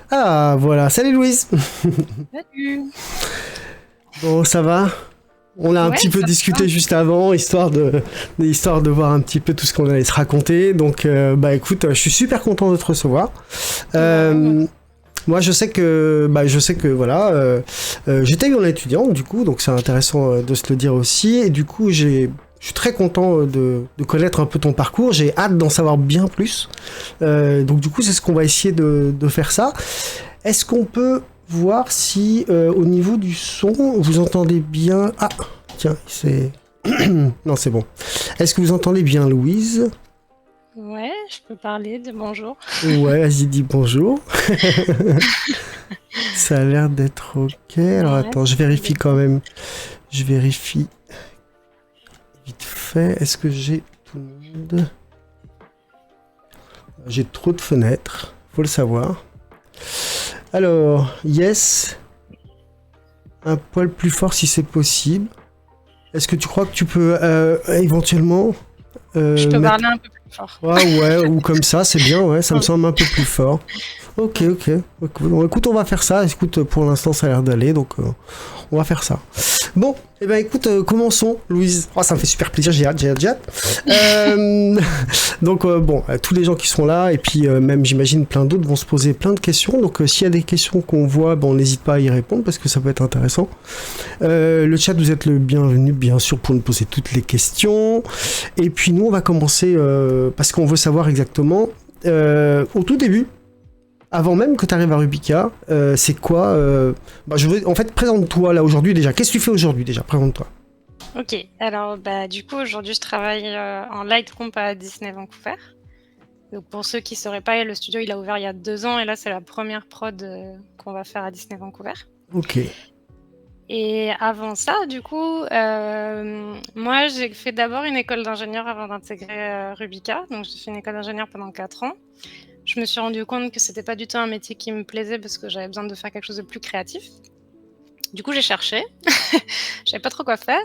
Ah, voilà. Salut Louise. Salut. Bon, ça va? On a un Ouais, petit peu ça va. discuté juste avant, histoire de voir un petit peu tout ce qu'on allait se raconter. Donc, bah écoute, je suis super content de te recevoir. Moi Euh, aussi. Moi, je sais que voilà, j'étais en étudiant, du coup, donc c'est intéressant de se le dire aussi. Et du coup, je suis très content de connaître un peu ton parcours. J'ai hâte d'en savoir bien plus. Donc, du coup, c'est ce qu'on va essayer de faire ça. Est-ce qu'on peut voir si au niveau du son, vous entendez bien... Ah, tiens, c'est... Non, c'est bon. Est-ce que vous entendez bien Louise? Ouais, je peux parler de bonjour. Ouais, vas-y, dis bonjour. Ça a l'air d'être ok. Alors Ouais, attends, je ça vérifie va quand bien. même. Je vérifie vite fait. Est-ce que j'ai tout le monde? J'ai trop de fenêtres, faut le savoir. Alors, yes, un poil plus fort si c'est possible. Est-ce que tu crois que tu peux éventuellement Je peux mettre... parler un peu plus fort. Ah ouais, ou comme ça, c'est bien, ouais, ça me Ouais. semble un peu plus fort. Ok, Mm. ok. Bon, écoute, on va faire ça. Écoute, pour l'instant, ça a l'air d'aller, donc on va faire ça. Bon, eh ben écoute, commençons, Louise. Oh, ça me fait super plaisir, j'ai hâte. Donc bon, tous les gens qui sont là, et puis même j'imagine plein d'autres vont se poser plein de questions. Donc s'il y a des questions qu'on voit, bon, n'hésite pas à y répondre parce que ça peut être intéressant. Le chat, vous êtes le bienvenu, bien sûr, pour nous poser toutes les questions. Et puis nous, on va commencer parce qu'on veut savoir exactement au tout début. Avant même que tu arrives à Rubica, c'est quoi en fait, présente-toi là aujourd'hui déjà. Qu'est-ce que tu fais aujourd'hui déjà? Présente-toi. Ok, alors bah du coup aujourd'hui je travaille en Lightroom à Disney Vancouver. Donc pour ceux qui ne sauraient pas, le studio il a ouvert il y a 2 ans et là c'est la première prod qu'on va faire à Disney Vancouver. Ok. Et avant ça, du coup, moi j'ai fait d'abord une école d'ingénieur avant d'intégrer Rubica. Donc j'ai fait une école d'ingénieur pendant 4 ans. Je me suis rendu compte que c'était pas du tout un métier qui me plaisait parce que j'avais besoin de faire quelque chose de plus créatif. Du coup, j'ai cherché, je savais pas trop quoi faire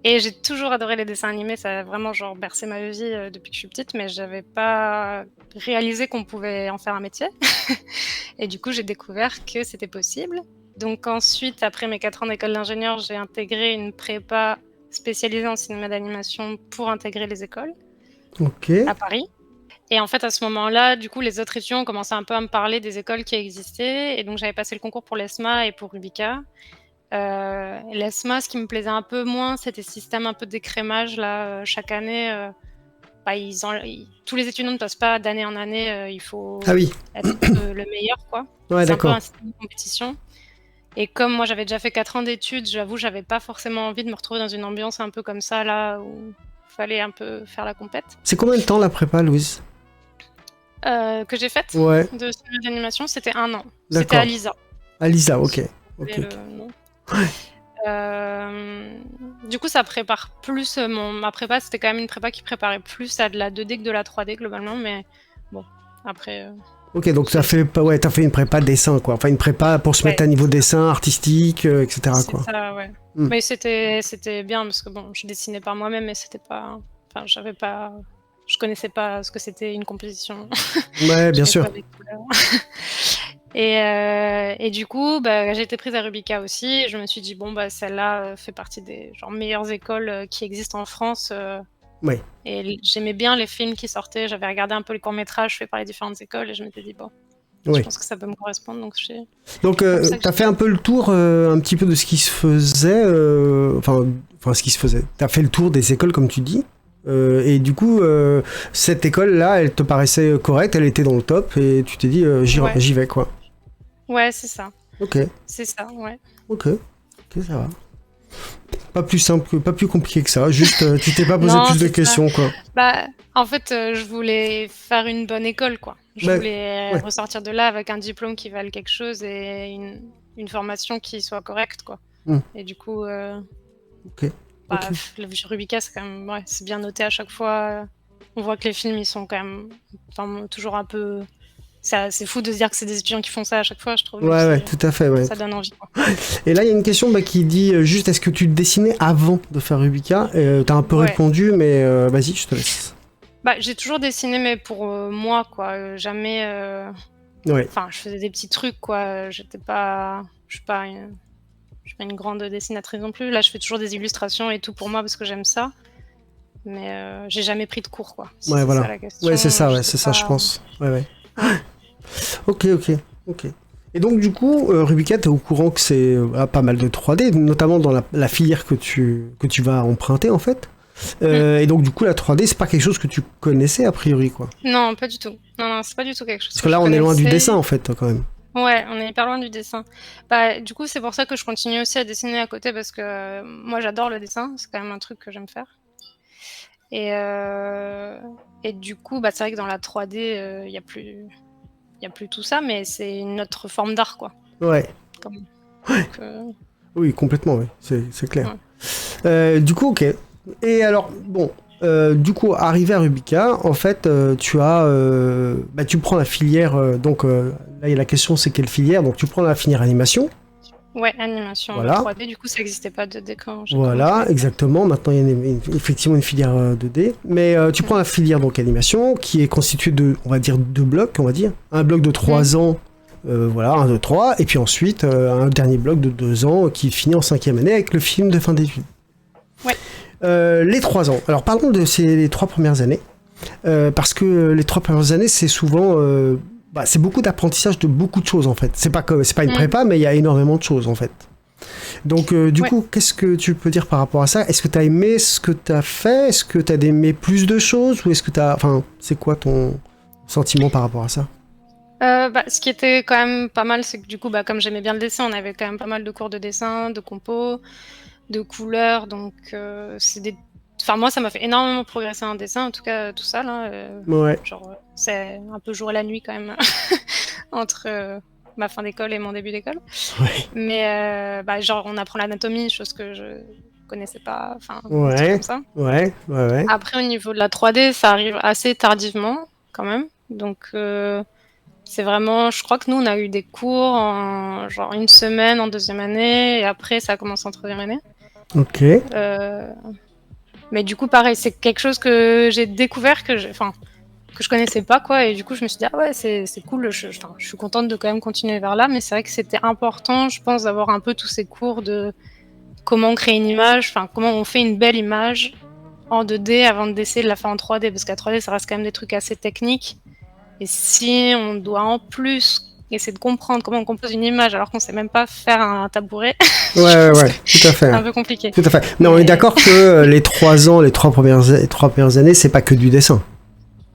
et j'ai toujours adoré les dessins animés, ça a vraiment genre bercé ma vie, depuis que je suis petite, mais j'avais pas réalisé qu'on pouvait en faire un métier et du coup, j'ai découvert que c'était possible. Donc ensuite, après mes 4 ans d'école d'ingénieur, j'ai intégré une prépa spécialisée en cinéma d'animation pour intégrer les écoles Ok. à Paris. Et en fait, à ce moment-là, du coup, les autres étudiants ont commencé un peu à me parler des écoles qui existaient. Et donc, j'avais passé le concours pour l'ESMA et pour Rubica. L'ESMA, ce qui me plaisait un peu moins, c'était ce système un peu d'écrémage. Là, chaque année, bah, tous les étudiants ne passent pas d'année en année. Il Ah faut oui. être le meilleur, quoi. Ouais, C'est un peu un d'accord. système de compétition. Et comme moi, j'avais déjà fait 4 ans d'études, j'avoue, j'avais pas forcément envie de me retrouver dans une ambiance un peu comme ça, là, où il fallait un peu faire la compète. C'est combien de temps la prépa, Louise? Que j'ai faite Ouais, de cinéma d'animation, c'était 1 an. C'était à d'accord. Lisa, Alisa, ok. si vous Ok, voulez ok. le nom. Du coup, ça prépare plus, ma prépa, c'était quand même une prépa qui préparait plus à de la 2D que de la 3D globalement, mais bon, après, Ok, donc c'est ouais, t'as fait une prépa dessin, quoi. Enfin, une prépa pour se ouais, mettre à niveau c'est ça. dessin, artistique, etc., C'est quoi. ça, ouais. Hmm. Mais c'était bien parce que bon, je dessinais par moi-même, mais c'était pas enfin, je connaissais pas ce que c'était une composition. Ouais, Je bien connaissais sûr. pas les couleurs. Et du coup, bah, j'ai été prise à Rubica aussi et je me suis dit: «Bon, bah, celle-là, fait partie des genre meilleures écoles, qui existent en France», Ouais. et j'aimais bien les films qui sortaient. J'avais regardé un peu les courts-métrages faits par les différentes écoles et je m'étais dit: «Bon, je Ouais. pense que ça peut me correspondre», donc Donc, c'est pour ça que t'as j'y fait suis un allée. peu le tour, un petit peu de ce qui se faisait, enfin, ce qui se faisait. T'as fait le tour des écoles, comme tu dis. Et du coup, cette école-là, elle te paraissait correcte, elle était dans le top, et tu t'es dit, Ouais, j'y vais, quoi. ouais, c'est ça. Ok, C'est ça, ouais. ok, ok, ça va. Pas plus simple, pas plus compliqué que ça. Juste, tu t'es pas posé Non, plus de c'est ça. questions, quoi. Bah, en fait, je voulais faire une bonne école, quoi. Je Ben, voulais ouais, ressortir de là avec un diplôme qui vale quelque chose et une formation qui soit correcte, quoi. hmm, Et du coup, ok, ok. bah, le Rubica, c'est quand même ouais, c'est bien noté à chaque fois. On voit que les films, ils sont quand même enfin, toujours un peu c'est fou de se dire que c'est des étudiants qui font ça à chaque fois, je trouve, mais Ouais, ouais, tout à fait, ouais. ça donne envie, quoi. Et là, il y a une question qui dit juste est-ce que tu dessinais avant de faire Rubica? T'as un peu Ouais. répondu, mais vas-y, je te laisse. Bah, j'ai toujours dessiné, mais pour moi, quoi. Jamais. Ouais. Enfin, je faisais des petits trucs, quoi. J'étais pas, je suis pas une grande dessinatrice non plus. Là, je fais toujours des illustrations et tout pour moi parce que j'aime ça. Mais j'ai jamais pris de cours, quoi. Si Ouais, c'est ça voilà. la Ouais, c'est question, ça, je ouais, sais c'est ça, je pas. pense. Ouais, ouais. Ouais. Ok, ok, ok. Et donc, du coup, Rubica, t'es au courant que c'est pas mal de 3D, notamment dans la filière que tu vas emprunter, en fait. Mm. Et donc, du coup, la 3D, c'est pas quelque chose que tu connaissais, a priori, quoi. Non, pas du tout. Non, non, c'est pas du tout quelque chose Parce que que je là, on est loin du connaissais. dessin, en fait, quand même. Ouais, on est hyper loin du dessin. Bah, du coup, c'est pour ça que je continue aussi à dessiner à côté parce que moi, j'adore le dessin. C'est quand même un truc que j'aime faire. Et, euh, et du coup, bah, c'est vrai que dans la 3D, y a plus tout ça, mais c'est une autre forme d'art, quoi. Ouais. Comme- Donc, Oui, complètement, oui, c'est clair. ouais. Du coup, ok. Et alors, bon, du coup, arrivé à Rubica, en fait, tu prends la filière. Là, la question, c'est quelle filière? Donc, tu prends la filière animation. Ouais, animation Voilà. 3D, du coup, ça n'existait pas 2D quand j'ai Voilà, commencé. exactement. Maintenant, il y a effectivement une filière 2D. Mais tu prends la filière donc animation, qui est constituée de, on va dire, deux blocs, on va dire. Un bloc de 3 ans, voilà, 1, 2, 3. Et puis ensuite, un dernier bloc de 2 ans qui finit en 5e année avec le film de fin d'études. Ouais. Les 3 ans. Alors, parlons de les 3 premières années. Parce que les 3 premières années, c'est souvent. C'est beaucoup d'apprentissage de beaucoup de choses, en fait. C'est pas une prépa, mais il y a énormément de choses, en fait. Donc, du Ouais. coup, qu'est-ce que tu peux dire par rapport à ça? Est-ce que tu as aimé ce que tu as fait? Est-ce que tu as aimé plus de choses? Ou est-ce que tu as. Enfin, c'est quoi ton sentiment par rapport à ça? Ce qui était quand même pas mal, c'est que du coup, bah, comme j'aimais bien le dessin, on avait quand même pas mal de cours de dessin, de compo, de couleurs. Donc, enfin, moi, ça m'a fait énormément progresser en dessin, en tout cas, tout ça, là. Ouais. Genre, c'est un peu jour et la nuit quand même, entre ma fin d'école et mon début d'école. Ouais. Mais genre, on apprend l'anatomie, chose que je connaissais pas, enfin, des trucs Ouais. comme ça. Ouais. Ouais. Ouais. Après, au niveau de la 3D, ça arrive assez tardivement, quand même. Donc, c'est vraiment, je crois que nous, on a eu des cours en genre une semaine en deuxième année, et après, ça a commencé en troisième année. Ok. Euh, Mais du coup, pareil, c'est quelque chose que j'ai découvert, que je connaissais pas, quoi. Et du coup, je me suis dit, ah ouais, c'est cool, je suis contente de quand même continuer vers là. Mais c'est vrai que c'était important, je pense, d'avoir un peu tous ces cours de comment on crée une image, enfin, comment on fait une belle image en 2D avant d'essayer de la faire en 3D. Parce qu'à 3D, ça reste quand même des trucs assez techniques. Et si on doit en plus essayer de comprendre comment on compose une image alors qu'on sait même pas faire un tabouret, Ouais, je ouais, pense ouais. que Tout à fait. c'est un peu compliqué. Tout à fait. Mais on est Mais d'accord que les 3 ans, les 3 premières années, c'est pas que du dessin.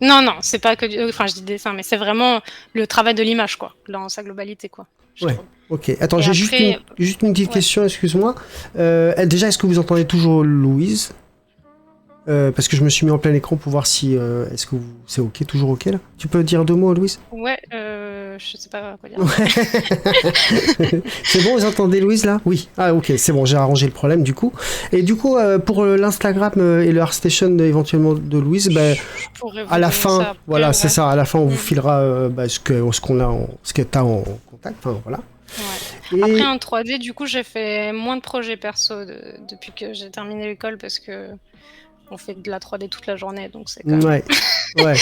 non, non, c'est pas que enfin, je dis dessin, mais c'est vraiment le travail de l'image, quoi, dans sa globalité, quoi, je Ouais. trouve. Ok. Attends, Et j'ai après, juste une petite ouais. question, excuse-moi. Déjà, est-ce que vous entendez toujours Louise? Parce que je me suis mis en plein écran pour voir si est-ce que c'est ok, toujours ok là. Tu peux dire 2 mots, Louise? Ouais, je sais pas quoi dire. Ouais. C'est bon, vous entendez Louise là? Oui. Ah ok, c'est bon, j'ai arrangé le problème du coup. Et du coup, pour l'Instagram et le ArtStation éventuellement de Louise, Je pourrais à vous la donner ça fin, après, voilà, c'est ouais. ça. À la fin, on vous Mm. filera ce qu'on a, ce que t'as en contact. Enfin voilà. Ouais. Après, Et en 3D, du coup, j'ai fait moins de projets perso depuis que j'ai terminé l'école parce que on fait de la 3D toute la journée, donc c'est quand même ouais, ouais.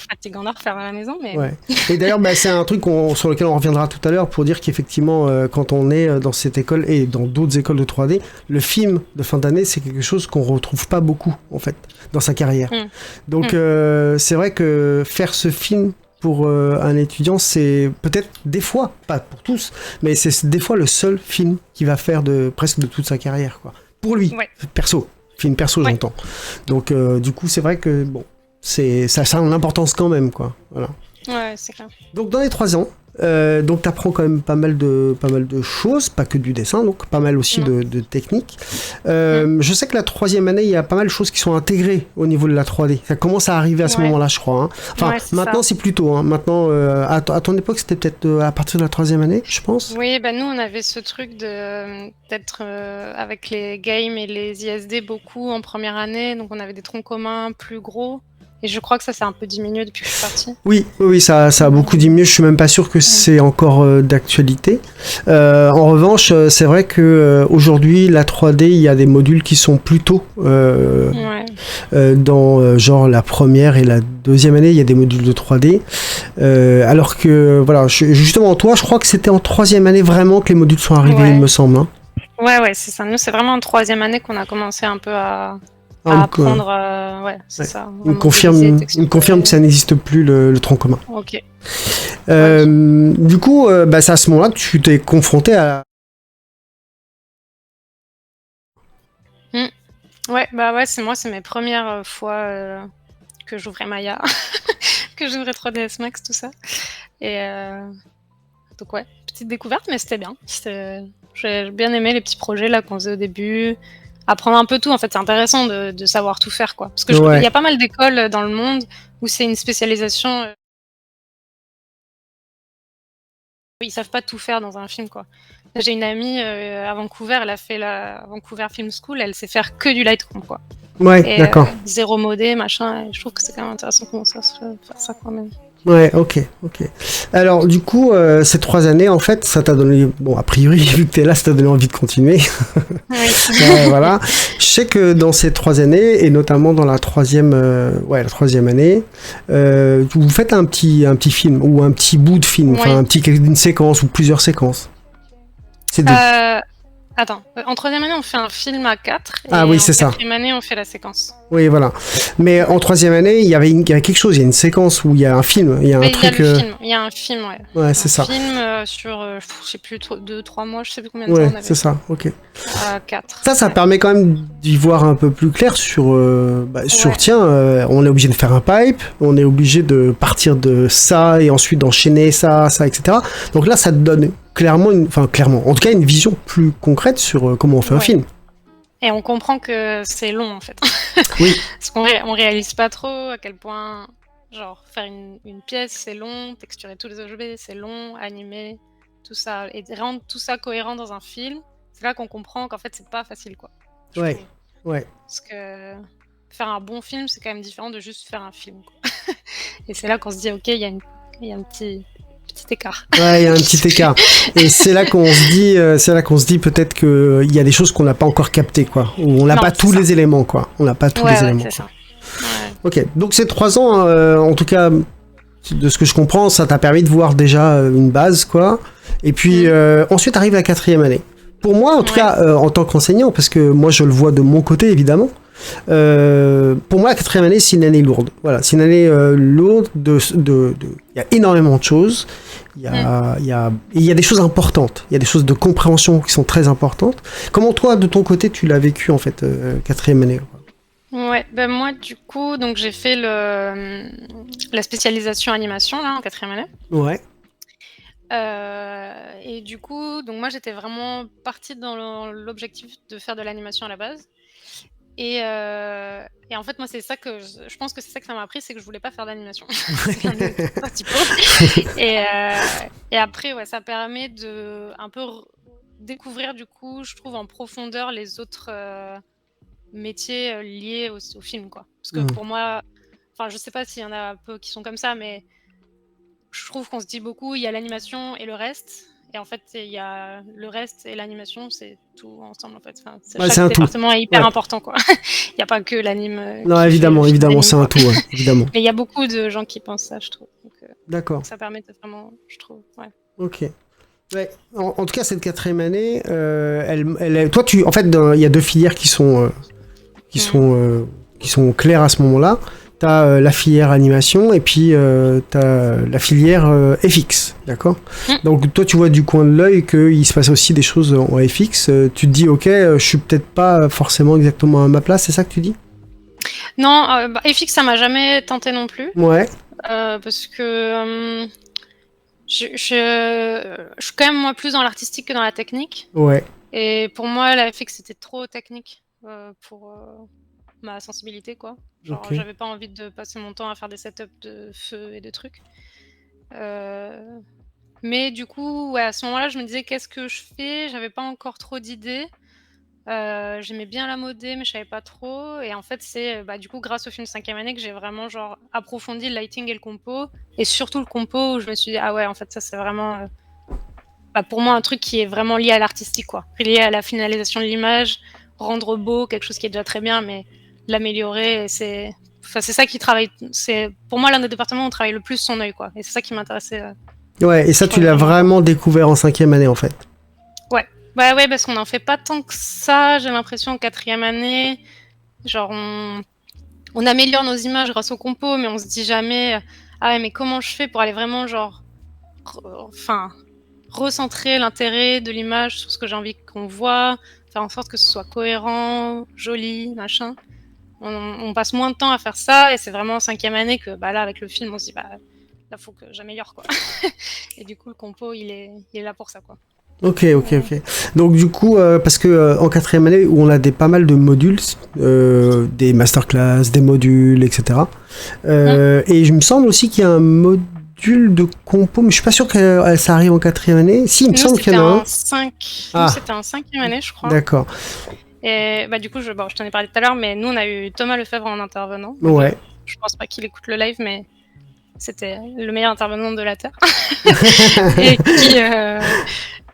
fatigant d'en refaire à la maison, mais Ouais. Et d'ailleurs, c'est un truc sur lequel on reviendra tout à l'heure pour dire qu'effectivement, quand on est dans cette école et dans d'autres écoles de 3D, le film de fin d'année, c'est quelque chose qu'on retrouve pas beaucoup, en fait, dans sa carrière. Mm. Donc, c'est vrai que faire ce film pour un étudiant, c'est peut-être des fois, pas pour tous, mais c'est des fois le seul film qu'il va faire presque de toute sa carrière, quoi. Pour lui, Ouais. perso. Film perso, Ouais. j'entends. Donc, du coup, c'est vrai que, bon, ça a une importance quand même, quoi. Voilà. Ouais, c'est clair. Donc dans les 3 ans, donc t'apprends quand même pas mal de choses, pas que du dessin, donc pas mal aussi Non. de techniques. Je sais que la 3e année, il y a pas mal de choses qui sont intégrées au niveau de la 3D. Ça commence à arriver à ce Ouais. moment-là, je crois. Hein. Enfin, Ouais, c'est maintenant ça. c'est plus tôt. Hein. Maintenant, à ton époque, c'était peut-être à partir de la 3e année, je pense. Oui, bah nous on avait ce truc d'être avec les games et les ISD beaucoup en première année, donc on avait des troncs communs plus gros Et je crois que ça s'est un peu diminué depuis que je suis partie. Oui, ça a beaucoup diminué. Je suis même pas sûr que c'est encore d'actualité. En revanche, c'est vrai que aujourd'hui, la 3D, il y a des modules qui sont plutôt Ouais. dans genre la première et la deuxième année, il y a des modules de 3D. Alors que, voilà, justement, toi, je crois que c'était en troisième année vraiment que les modules sont arrivés, il Ouais. me semble. Hein. Ouais, c'est ça. Nous, c'est vraiment en troisième année qu'on a commencé un peu à Ah, apprendre. Ouais, c'est ouais. ça. Il me Modéliser, il me confirme que ça n'existe plus le tronc commun. Ok. Ouais. Du coup, c'est à ce moment-là que tu t'es confronté à. Ouais, c'est mes premières fois que j'ouvrais Maya, que j'ouvrais 3ds Max, tout ça. Et donc ouais, petite découverte, mais c'était bien. J'ai bien aimé les petits projets là qu'on faisait au début. Apprendre un peu tout, en fait, c'est intéressant de savoir tout faire, quoi. Parce que il y a pas mal d'écoles dans le monde où c'est une spécialisation. Ils savent pas tout faire dans un film, quoi. J'ai une amie à Vancouver, elle a fait la Vancouver Film School, elle sait faire que du Lightroom, quoi. Ouais, Et d'accord. zéro modé, machin. Et je trouve que c'est quand même intéressant comment ça se fait faire ça quand même. Ouais, ok. Alors, du coup, ces 3 années, en fait, ça t'a donné, bon, a priori, vu que t'es là, ça t'a donné envie de continuer. Oui. Voilà. Je sais que dans ces 3 années, et notamment dans la troisième année, vous faites un petit film, ou un petit bout de film, enfin, une séquence, ou plusieurs séquences. C'est deux. Attends, en troisième année, on fait un film à 4, et Ah oui, c'est ça. en quatrième année, on fait la séquence. Oui, voilà. Mais en troisième année, il y avait quelque chose, il y a une séquence où il y a un film, il y a un truc. Il y a un film, ouais. Ouais, c'est ça. Un film sur, je sais plus, 2-3 mois, je sais plus combien de temps on avait. C'est ça, ok. À 4. Ça permet quand même d'y voir un peu plus clair sur, on est obligé de faire un pipe, on est obligé de partir de ça et ensuite d'enchaîner ça, etc. Donc là, ça te donne clairement, en tout cas, une vision plus concrète sur comment on fait un film. Et on comprend que c'est long, en fait. Oui. Parce qu'on réalise pas trop à quel point, genre, faire une pièce, c'est long, texturer tous les objets, c'est long, animer, tout ça, et rendre tout ça cohérent dans un film, c'est là qu'on comprend qu'en fait, c'est pas facile, quoi. Ouais. Parce que faire un bon film, c'est quand même différent de juste faire un film, quoi. Et c'est là qu'on se dit, ok, il y a un petit écart. Ouais, il y a un petit écart. Et c'est là qu'on se dit peut-être qu'il y a des choses qu'on n'a pas encore captées, quoi. Ou on n'a pas tous les éléments, quoi. On n'a pas tous les éléments. C'est ça. Ouais. Ok, donc ces 3 ans, en tout cas, de ce que je comprends, ça t'a permis de voir déjà une base, quoi. Et puis ensuite arrive la 4e année. Pour moi, en tout cas, en tant qu'enseignant, parce que moi je le vois de mon côté, évidemment, pour moi, la 4e année, c'est une année lourde. Voilà, c'est une année lourde. Il y a énormément de choses. Il y a des choses importantes. Il y a des choses de compréhension qui sont très importantes. Comment toi, de ton côté, tu l'as vécu en fait, 4e année? Ouais, moi du coup, donc j'ai fait la spécialisation animation là en 4e année. Ouais. Et du coup, donc moi j'étais vraiment partie dans l'objectif de faire de l'animation à la base. Et en fait, moi, c'est ça que je pense que c'est ça que ça m'a appris, c'est que je voulais pas faire d'animation. C'est l'un des principaux. Et après, ouais, ça permet de un peu découvrir, du coup, je trouve, en profondeur les autres métiers liés au film, quoi. Parce que pour moi, enfin, je sais pas s'il y en a un peu qui sont comme ça, mais je trouve qu'on se dit beaucoup, il y a l'animation et le reste. Et en fait, il y a le reste et l'animation, c'est tout ensemble, en fait. Enfin, chaque département est hyper important, quoi. Il n'y a pas que l'anime. Non, évidemment, c'est un tout, évidemment. Mais il y a beaucoup de gens qui pensent ça, je trouve. D'accord. Ça permet de vraiment, je trouve, ouais. Ok. Ouais. En tout cas, cette 4e année, toi, en fait, il y a 2 filières qui sont claires à ce moment-là. T'as la filière animation et puis t'as la filière FX, d'accord. Donc toi tu vois du coin de l'œil qu'il se passe aussi des choses en FX. Tu te dis ok, je suis peut-être pas forcément exactement à ma place, c'est ça que tu dis? Non, FX ça m'a jamais tenté non plus. Ouais. Parce que je suis quand même moi plus dans l'artistique que dans la technique. Ouais. Et pour moi la FX c'était trop technique pour ma sensibilité, quoi. Genre, j'avais pas envie de passer mon temps à faire des setups de feu et de trucs. Mais du coup, ouais, à ce moment-là, je me disais, qu'est-ce que je fais? J'avais pas encore trop d'idées. J'aimais bien la modé, mais je savais pas trop. Et en fait, c'est du coup grâce au film 5e année que j'ai vraiment genre approfondi le lighting et le compo. Et surtout le compo où je me suis dit, ah ouais, en fait, ça c'est vraiment pour moi un truc qui est vraiment lié à l'artistique, quoi. Lié à la finalisation de l'image, rendre beau quelque chose qui est déjà très bien, mais l'améliorer. C'est ça qui travaille. C'est pour moi l'un des départements où on travaille le plus son œil, quoi. Et c'est ça qui m'intéressait. Ouais, et ça, Je tu trouvais l'as vraiment. vraiment découvert en 5e année, en fait. Ouais. Bah ouais, parce qu'on en fait pas tant que ça, j'ai l'impression, en 4e année. Genre, on améliore nos images grâce au compo, mais on se dit jamais, ah ouais, mais comment je fais pour aller vraiment, genre, recentrer l'intérêt de l'image sur ce que j'ai envie qu'on voit, faire en sorte que ce soit cohérent, joli, machin. On passe moins de temps à faire ça, et c'est vraiment en 5e année que, là, avec le film, on se dit, là, faut que j'améliore, quoi. Et du coup, le compo, il est là pour ça, quoi. Ok. Donc du coup, parce que en 4e année, où on a pas mal de modules, des masterclass, des modules, etc. Et je me semble aussi qu'il y a un module de compo, mais je suis pas sûr que ça arrive en 4e année. Si, il me Nous, semble qu'il y en a un. Nous, c'était en 5e année, je crois. D'accord. Et du coup, je t'en ai parlé tout à l'heure, mais nous, on a eu Thomas Lefebvre en intervenant. Ouais. Je pense pas qu'il écoute le live, mais c'était le meilleur intervenant de la Terre. Et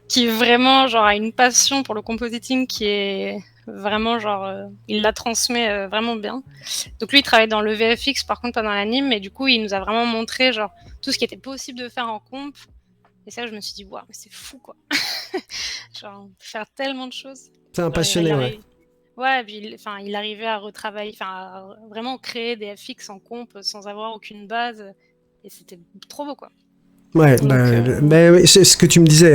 qui vraiment genre a une passion pour le compositing qui est vraiment genre il la transmet vraiment bien. Donc lui il travaille dans le VFX par contre pas dans l'anime, mais du coup il nous a vraiment montré genre tout ce qui était possible de faire en comp. Et ça je me suis dit waouh, mais c'est fou quoi. Genre on peut faire tellement de choses. C'est un passionné, ouais. Ouais, et puis il arrivait à retravailler, à vraiment créer des FX en comp sans avoir aucune base, et c'était trop beau quoi. Ouais, Donc, c'est ce que tu me disais.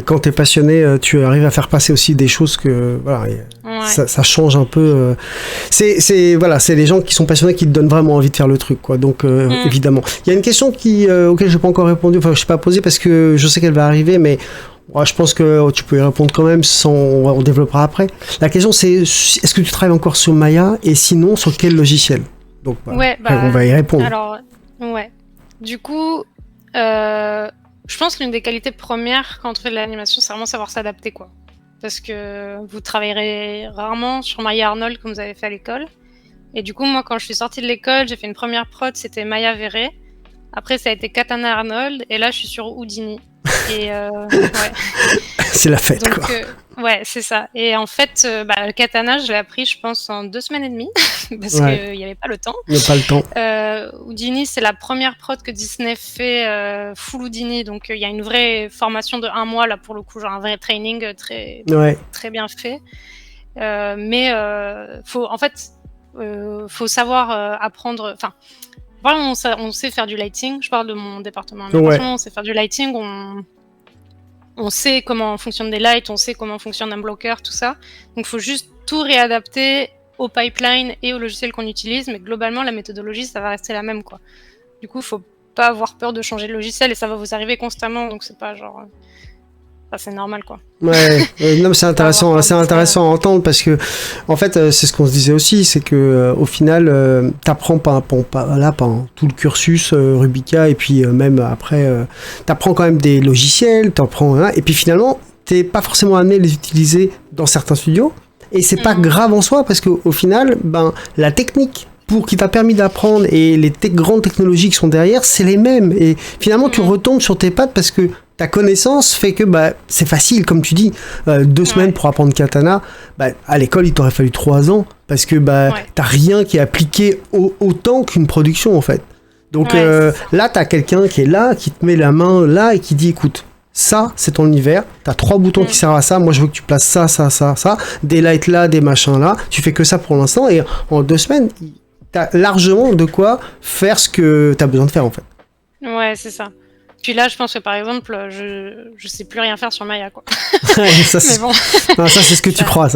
Quand t'es passionné, tu arrives à faire passer aussi des choses que voilà, ouais. ça change un peu. C'est les gens qui sont passionnés qui te donnent vraiment envie de faire le truc, quoi. Donc évidemment, il y a une question auquel j'ai pas encore répondu. Enfin, je sais pas posée parce que je sais qu'elle va arriver, mais je pense que tu peux y répondre quand même. On développera après. La question c'est est-ce que tu travailles encore sur Maya et sinon sur quel logiciel? Donc ouais, on va y répondre. Alors ouais. Du coup. Je pense que l'une des qualités premières quand on fait de l'animation, c'est vraiment savoir s'adapter, quoi. Parce que vous travaillerez rarement sur Maya Arnold comme vous avez fait à l'école. Et du coup, moi, quand je suis sortie de l'école, j'ai fait une première prod, c'était Maya Vere. Après, ça a été Katana Arnold. Et là, je suis sur Houdini. Et ouais. C'est la fête, donc, quoi. Ouais, c'est ça. Et en fait, le katana, je l'ai appris, je pense, en 2 semaines et demie, parce qu'il n'y avait pas le temps. Il n'y a pas le temps. Houdini, c'est la première prod que Disney fait full Houdini, donc il y a une vraie formation de 1 mois, là, pour le coup, genre un vrai training très bien fait. Mais faut savoir apprendre... Enfin, voilà, on sait faire du lighting. Je parle de mon département. On sait faire du lighting, on sait comment fonctionnent des lights, on sait comment fonctionne un bloqueur, tout ça. Donc, il faut juste tout réadapter au pipeline et au logiciel qu'on utilise, mais globalement, la méthodologie, ça va rester la même, quoi. Du coup, il faut pas avoir peur de changer de logiciel, et ça va vous arriver constamment, donc c'est pas genre... c'est normal, quoi. Ouais, non, mais c'est intéressant à entendre parce que, en fait, c'est ce qu'on se disait aussi, c'est que au final, t'apprends pas tout le cursus Rubica, et puis même après, t'apprends quand même des logiciels, et puis finalement, t'es pas forcément amené à les utiliser dans certains studios, et c'est pas grave en soi parce qu'au final, la technique qui t'a permis d'apprendre et les grandes technologies qui sont derrière, c'est les mêmes, et finalement, tu retombes sur tes pattes parce que ta connaissance fait que c'est facile, comme tu dis. 2 semaines pour apprendre katana, à l'école, il t'aurait fallu 3 ans, parce que t'as rien qui est appliqué autant qu'une production, en fait. Donc là, t'as quelqu'un qui est là, qui te met la main là, et qui dit, écoute, ça, c'est ton univers, t'as 3 boutons qui servent à ça, moi je veux que tu places ça, des lights là, des machins là, tu fais que ça pour l'instant, et en 2 semaines, t'as largement de quoi faire ce que t'as besoin de faire, en fait. Ouais, c'est ça. Puis là, je pense que par exemple, je sais plus rien faire sur Maya, quoi. Mais bon. Non, ça c'est ce que tu crois,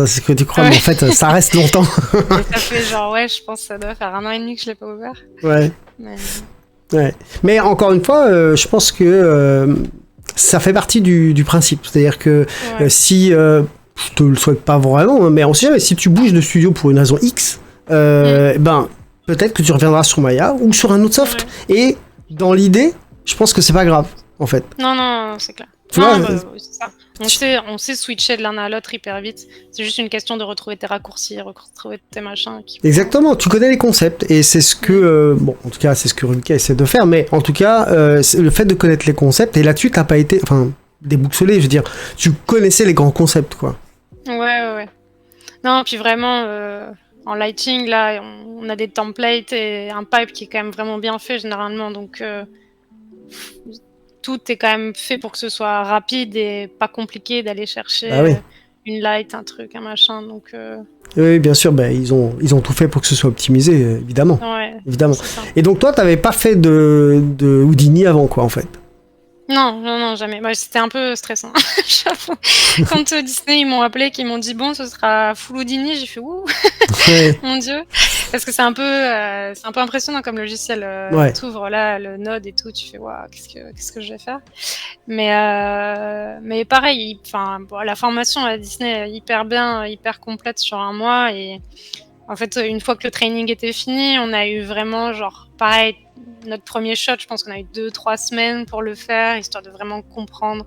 mais en fait, ça reste longtemps. Ça fait genre, je pense que ça doit faire 1 an et demi que je l'ai pas ouvert. Ouais. Mais encore une fois, je pense que ça fait partie du principe. C'est-à-dire que si, je te le souhaite pas vraiment, mais on sait jamais, si tu bouges de studio pour une raison X, peut-être que tu reviendras sur Maya ou sur un autre soft. Et dans l'idée, je pense que c'est pas grave, en fait. Non, c'est clair. Tu vois, c'est ça. On sait switcher de l'un à l'autre hyper vite. C'est juste une question de retrouver tes raccourcis, retrouver tes machins. Exactement, tu connais les concepts et c'est ce que, bon, en tout cas, c'est ce que Rubica essaie de faire, mais en tout cas, le fait de connaître les concepts, et là-dessus, t'as pas été, enfin, déboussolé, je veux dire, tu connaissais les grands concepts, quoi. Ouais. Non, puis vraiment, en lighting, là, on a des templates et un pipe qui est quand même vraiment bien fait généralement, donc tout est quand même fait pour que ce soit rapide et pas compliqué d'aller chercher une light, un truc, un machin, donc... Oui, bien sûr, ils ont tout fait pour que ce soit optimisé, évidemment. Ouais, évidemment. Et donc toi, t'avais pas fait de Houdini avant, quoi, en fait. Non, jamais. C'était un peu stressant, j'avoue. Quand Disney, ils m'ont appelé, qu'ils m'ont dit, bon, ce sera full Houdini, j'ai fait, ouh, mon Dieu. Parce que c'est un peu impressionnant comme logiciel. T'ouvres là, le Node et tout, tu fais, waouh, qu'est-ce que je vais faire? Mais pareil, la formation à Disney est hyper bien, hyper complète sur un mois. Et en fait, une fois que le training était fini, on a eu vraiment, genre, pareil, notre premier shot, je pense qu'on a eu 2-3 semaines pour le faire, histoire de vraiment comprendre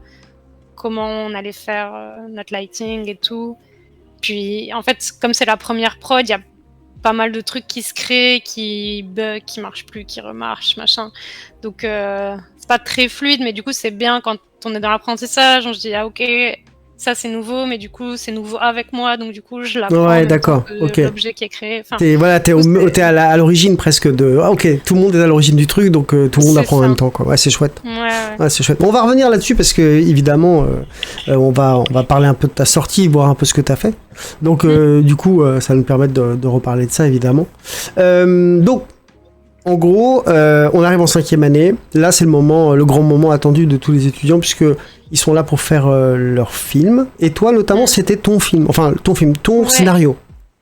comment on allait faire notre lighting et tout. Puis, en fait, comme c'est la première prod, il y a pas mal de trucs qui se créent, qui bug, qui marchent plus, qui remarchent, machin. Donc, c'est pas très fluide, mais du coup, c'est bien quand on est dans l'apprentissage, on se dit, ah ok, ça c'est nouveau, mais du coup, c'est nouveau avec moi, donc du coup, je l'apprends. Ouais, d'accord, ok. L'objet qui est créé. T'es à l'origine presque de... Ah ok, tout le monde est à l'origine du truc, donc tout le monde apprend en même temps, quoi. Ouais, c'est chouette. Ouais, c'est chouette. On va revenir là-dessus parce que, évidemment, on va parler un peu de ta sortie, voir un peu ce que t'as fait. Donc, du coup, ça va nous permettre de reparler de ça, évidemment. Donc, en gros, on arrive en 5e année. Là, c'est le grand moment attendu de tous les étudiants puisque ils sont là pour faire leur film. Et toi, notamment, c'était ton film. Enfin, ton scénario.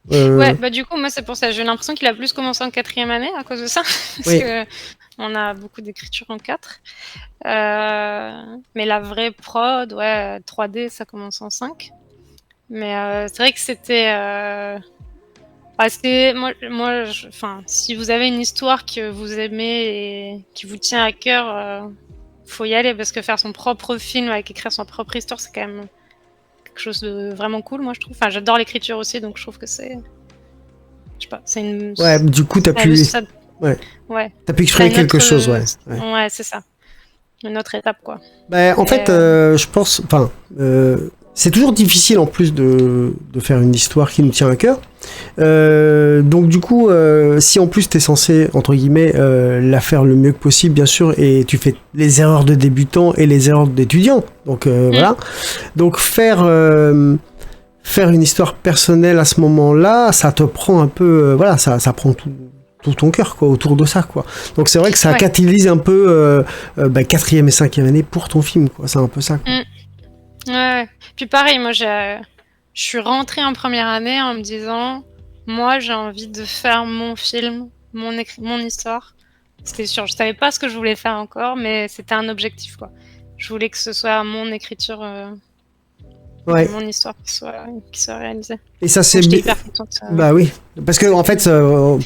Ouais, du coup, moi, c'est pour ça. J'ai l'impression qu'il a plus commencé en 4e année à cause de ça. Parce que on a beaucoup d'écriture en 4. Mais la vraie prod, 3D, ça commence en 5. Mais c'est vrai que c'était... Parce que si vous avez une histoire que vous aimez et qui vous tient à cœur, faut y aller parce que faire son propre film avec écrire son propre histoire, c'est quand même quelque chose de vraiment cool, moi je trouve. Enfin, j'adore l'écriture aussi, donc je trouve que c'est, je sais pas, c'est une. Ouais, du coup t'as pu. Ouais. T'as pu exprimer quelque chose, ouais. Ouais, c'est ça. Une autre étape, quoi. En fait, je pense, c'est toujours difficile en plus de faire une histoire qui nous tient à cœur. Donc du coup, si en plus t'es censé, entre guillemets, la faire le mieux que possible, bien sûr, et tu fais les erreurs de débutant et les erreurs d'étudiant. Donc voilà. Donc faire une histoire personnelle à ce moment-là, ça te prend un peu, ça prend tout ton cœur, quoi, autour de ça, quoi. Donc c'est vrai que ça catalyse un peu 4e et 5e année pour ton film, quoi. C'est un peu ça, quoi. Ouais. Puis pareil, moi je suis rentrée en première année en me disant, moi j'ai envie de faire mon film, mon histoire. C'était sûr, je savais pas ce que je voulais faire encore, mais c'était un objectif, quoi. Je voulais que ce soit mon écriture, mon histoire qui soit réalisée. Et ça c'est bien. Bah oui, parce que en fait,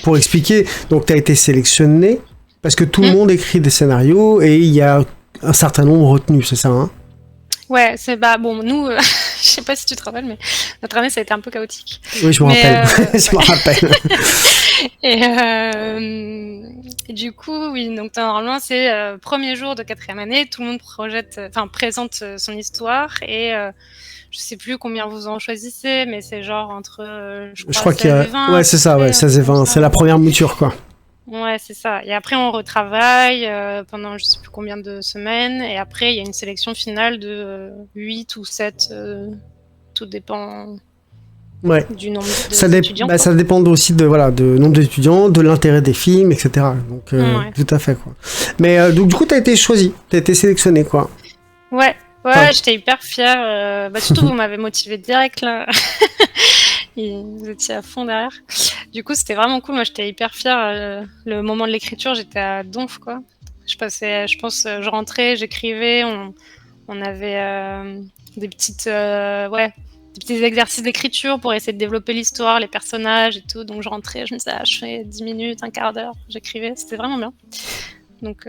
pour expliquer, donc tu as été sélectionné parce que tout le monde écrit des scénarios et il y a un certain nombre retenus, c'est ça, hein? Ouais, nous, je sais pas si tu te rappelles, mais notre année ça a été un peu chaotique. Oui, je me rappelle. Je me rappelle. Et du coup, oui, donc normalement c'est premier jour de 4e année, tout le monde présente son histoire et je sais plus combien vous en choisissez, mais c'est genre entre je crois qu'il y a 16 et 20. Ouais, c'est ça, 16 et 20, c'est la première mouture, quoi. Ouais, c'est ça. Et après, on retravaille pendant je sais plus combien de semaines. Et après, il y a une sélection finale de 8 ou 7. Tout dépend du nombre d'étudiants. Ça dépend aussi de nombre d'étudiants, de l'intérêt des films, etc. Donc, tout à fait, quoi. Mais donc, du coup, t'as été choisi, t'as été sélectionné, quoi. Ouais, j'étais hyper fière. Surtout, vous m'avez motivé direct, là. Vous étiez à fond derrière. Du coup, c'était vraiment cool. Moi, j'étais hyper fière. Le moment de l'écriture, j'étais à donf, quoi. Je rentrais, j'écrivais. On avait des petits exercices d'écriture pour essayer de développer l'histoire, les personnages et tout. Donc, je rentrais, je me disais, je fais 10 minutes, un quart d'heure. J'écrivais. C'était vraiment bien. Donc...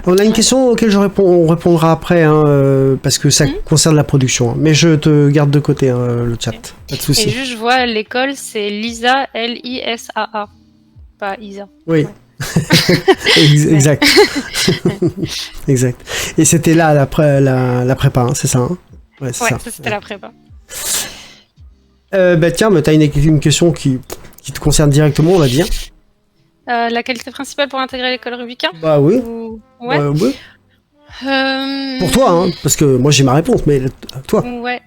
On a une question auquel on répondra après, hein, parce que ça concerne la production. Hein. Mais je te garde de côté le chat, pas de souci. Et juste, je vois l'école, c'est Lisa, L-I-S-A-A, pas Isa. Oui. Ouais. Exact. Exact. Et c'était là la prépa, hein, c'est ça, hein? Ouais, ça c'était la prépa. Tiens, t'as une question qui te concerne directement, on va dire. La qualité principale pour intégrer l'école Rubika? Bah oui. Ouais. Oui. Pour toi, hein, parce que moi j'ai ma réponse, mais toi. Ouais.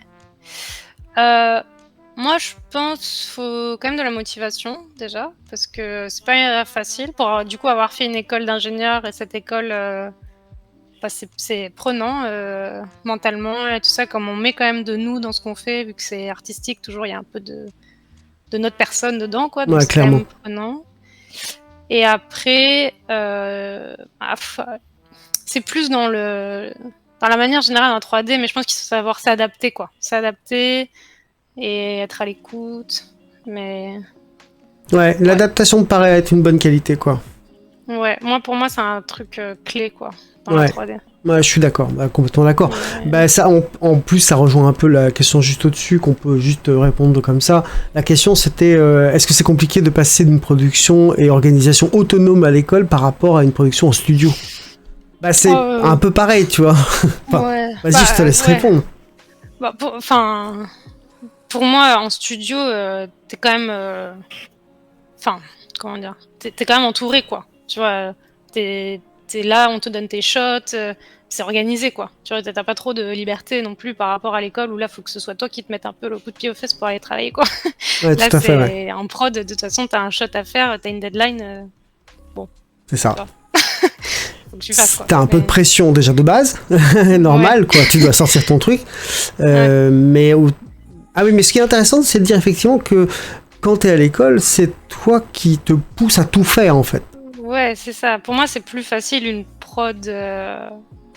Moi, je pense qu'il faut quand même de la motivation, déjà, parce que c'est pas facile. Pour du coup avoir fait une école d'ingénieur, et cette école, c'est prenant mentalement, et tout ça, comme on met quand même de nous dans ce qu'on fait, vu que c'est artistique, toujours il y a un peu de notre personne dedans, quoi. Donc ouais, c'est clairement. quand même prenant. Et après, c'est plus dans la manière générale en 3D, mais je pense qu'il faut savoir s'adapter, quoi. S'adapter et être à l'écoute, mais... Ouais, l'adaptation me paraît être une bonne qualité, quoi. Ouais, pour moi, c'est un truc clé, quoi, dans la 3D. Ouais, je suis d'accord, complètement d'accord. Ouais. Ça, en plus, ça rejoint un peu la question juste au-dessus, qu'on peut juste répondre comme ça. La question, c'était, est-ce que c'est compliqué de passer d'une production et organisation autonome à l'école par rapport à une production en studio? C'est un peu pareil, tu vois. Vas-y, je te laisse répondre. Pour moi, en studio, t'es quand même... comment dire, t'es quand même entouré, quoi. Tu vois, t'es là, on te donne tes shots, c'est organisé, quoi. Tu vois, t'as pas trop de liberté non plus par rapport à l'école où là, faut que ce soit toi qui te mettes un peu le coup de pied aux fesses pour aller travailler, quoi. Ouais, là, tout à fait, ouais. En prod, de toute façon, t'as un shot à faire, t'as une deadline. Bon. C'est ça. Faut que tu fasses, quoi. T'as un peu de pression déjà de base, normal, quoi. Tu dois sortir ton truc. Mais ah oui, mais ce qui est intéressant, c'est de dire effectivement que quand t'es à l'école, c'est toi qui te pousse à tout faire, en fait. Ouais, c'est ça. Pour moi, c'est plus facile une prod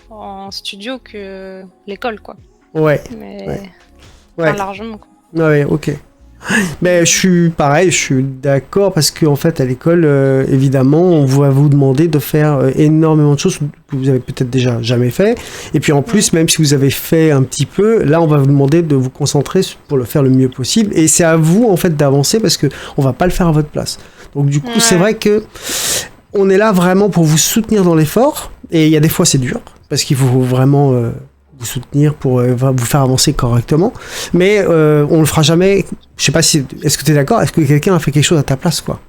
en studio que l'école, quoi. Ouais. Mais largement, quoi. Ouais, ok. Mais je suis pareil, je suis d'accord parce qu'en fait à l'école, évidemment, on va vous demander de faire énormément de choses que vous avez peut-être déjà jamais fait. Et puis en plus, même si vous avez fait un petit peu, là on va vous demander de vous concentrer pour le faire le mieux possible. Et c'est à vous en fait d'avancer parce que on va pas le faire à votre place. Donc du coup, c'est vrai que on est là vraiment pour vous soutenir dans l'effort. Et il y a des fois c'est dur parce qu'il faut vraiment vous soutenir pour vous faire avancer correctement, mais on le fera jamais. Je sais pas si, est-ce que tu es d'accord, est-ce que quelqu'un a fait quelque chose à ta place, quoi?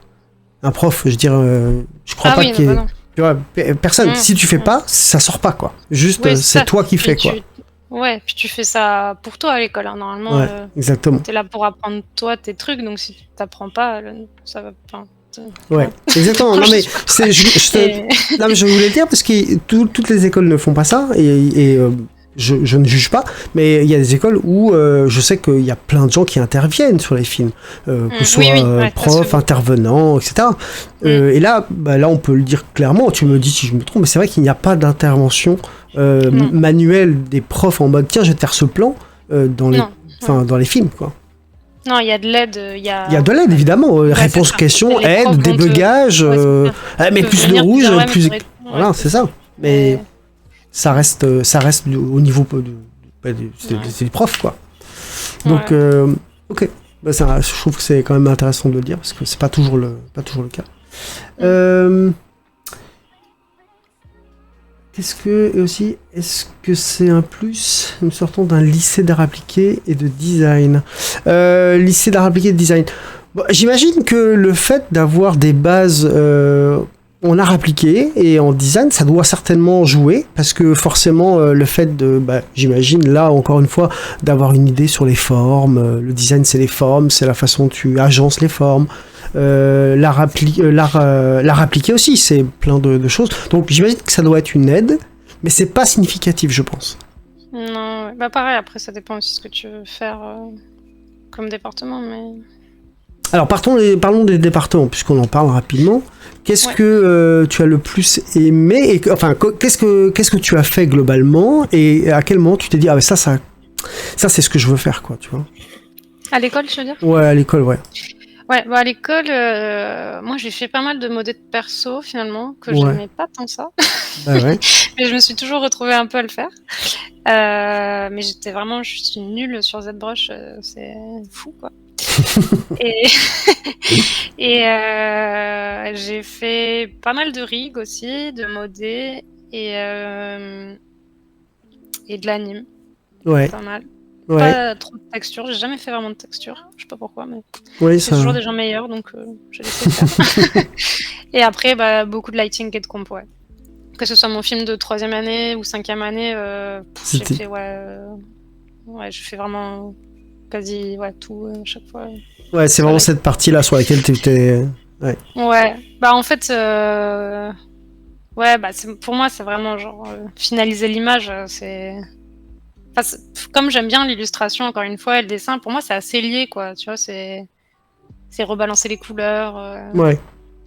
Un prof, je dirais, je crois pas qu'il y ait... Tu vois, personne, si tu fais pas, ça sort pas, quoi. Juste, c'est toi qui fais, quoi. Ouais, puis tu fais ça pour toi à l'école, hein. Normalement. Ouais, exactement. T'es là pour apprendre toi tes trucs, donc si tu t'apprends pas, ça va pas. Ouais, exactement. Non mais non mais je voulais dire parce que toutes les écoles ne font pas ça et je ne juge pas, mais il y a des écoles où je sais qu'il y a plein de gens qui interviennent sur les films, que ce soit profs, intervenants, etc. Et là, là, on peut le dire clairement, tu me dis si je me trompe, mais c'est vrai qu'il n'y a pas d'intervention manuelle des profs en mode tiens, je vais te faire ce plan dans les films, quoi. Non, il y a de l'aide. Il y a de l'aide, évidemment. Réponse, question, aide, débugage, mais plus de rouge, plus... Voilà, c'est ça. Mais... Ça reste au niveau c'est du prof, quoi. Donc, ok. Je trouve que c'est quand même intéressant de le dire, parce que c'est pas toujours le cas. Est-ce que c'est un plus, nous sortons d'un lycée d'art appliqué et de design. Lycée d'art appliqué et de design. Bon, j'imagine que le fait d'avoir des bases... en art appliqué et en design, ça doit certainement jouer parce que forcément le fait de, j'imagine là encore une fois, d'avoir une idée sur les formes, le design c'est les formes, c'est la façon dont tu agences les formes, l'art appliqué aussi, c'est plein de choses. Donc j'imagine que ça doit être une aide, mais c'est pas significatif, je pense. Non, pareil, après ça dépend aussi de ce que tu veux faire comme département, mais... Alors parlons des départements, puisqu'on en parle rapidement. Qu'est-ce que tu as le plus aimé et qu'est-ce que tu as fait globalement et à quel moment tu t'es dit ça c'est ce que je veux faire, quoi, tu vois? À l'école, tu veux dire? Ouais, à l'école, ouais. Ouais, bah, à l'école, moi, j'ai fait pas mal de modèles perso, finalement, que Ouais. j'aimais pas tant ça. Bah ouais. Mais je me suis toujours retrouvée un peu à le faire. Mais je suis nulle sur ZBrush, c'est fou, quoi. Et j'ai fait pas mal de rig aussi, de modé et de l'anime, Ouais. pas mal. Ouais. Pas trop de texture, j'ai jamais fait vraiment de texture, je sais pas pourquoi, mais Oui, c'est toujours ça. des gens meilleurs, donc j'ai laissé faire. Et après, bah, beaucoup de lighting et de comp, ouais. Que ce soit mon film de 3e année ou 5e année, j'ai C'était. fait, ouais, je fais vraiment quasi ouais, tout à chaque fois. Ouais, c'est Soit vraiment light. cette partie-là sur laquelle tu étais. Ouais. Ouais, bah en fait, ouais, bah pour moi, c'est vraiment genre finaliser l'image, enfin, comme j'aime bien l'illustration, encore une fois, et le dessin, pour moi, c'est assez lié, quoi. Tu vois, c'est rebalancer les couleurs, Ouais.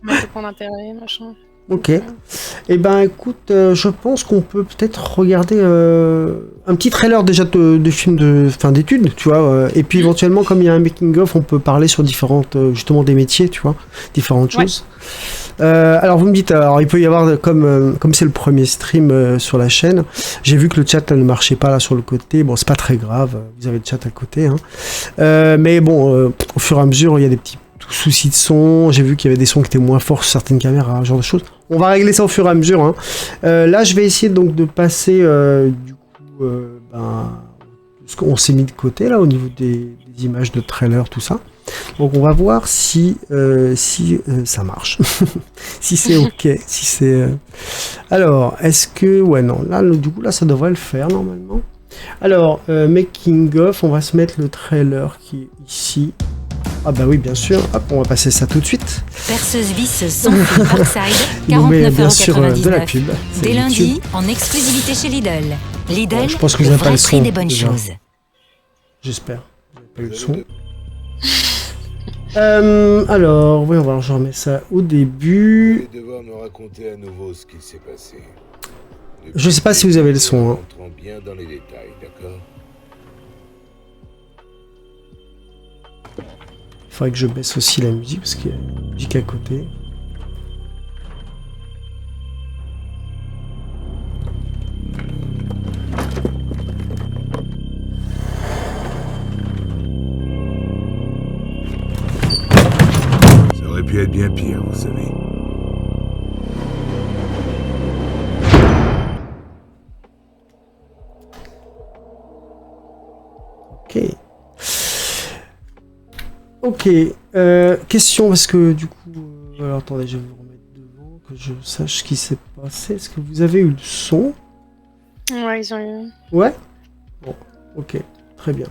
mettre le point d'intérêt, machin. Ok. Donc, Eh ben, écoute, je pense qu'on peut peut-être regarder un petit trailer déjà de film de fin d'études, tu vois. Et puis éventuellement, comme il y a un making of, on peut parler sur différentes, justement, des métiers, tu vois, différentes ouais. choses. Alors vous me dites, alors il peut y avoir comme c'est le premier stream sur la chaîne, j'ai vu que le chat ne marchait pas là sur le côté. Bon, c'est pas très grave, vous avez le chat à côté, hein. Mais bon, au fur et à mesure, il y a des petits soucis de son. J'ai vu qu'il y avait des sons qui étaient moins forts sur certaines caméras, ce genre de choses. On va régler ça au fur et à mesure, hein. Là, je vais essayer donc de passer du coup, ce qu'on s'est mis de côté là au niveau des images de trailer, tout ça. Donc on va voir si ça marche, si c'est ok, si c'est. Alors, est-ce que ouais non, là du coup là ça devrait le faire normalement. Alors making of, on va se mettre le trailer qui est ici. Ah bah oui bien sûr, hop on va passer ça tout de suite. Perceuse vis sans fil Parkside, Il nous met bien 49,99 sûr de la pub. C'est Dès YouTube. lundi, en exclusivité chez Lidl. Lidl, Bon, je pense que vous le n'avez pas vrai le prix son, des bonnes déjà. choses. J'espère. Vous n'avez pas eu le son. Alors, voyons voir, je remets ça au Vous début. allez devoir me raconter à nouveau ce qui s'est passé. Je sais pas si vous avez le son, hein. Entrons bien dans les détails, d'accord? Il faudrait que je baisse aussi la musique parce qu'il y a la musique à côté. Ça aurait pu être bien pire, vous savez. Ok. Ok. Question parce que du coup, alors attendez, je vais vous remettre devant que je sache ce qui s'est passé. Est-ce que vous avez eu le son? Ouais, ils ont eu. Ouais. Bon. Ok. Très bien.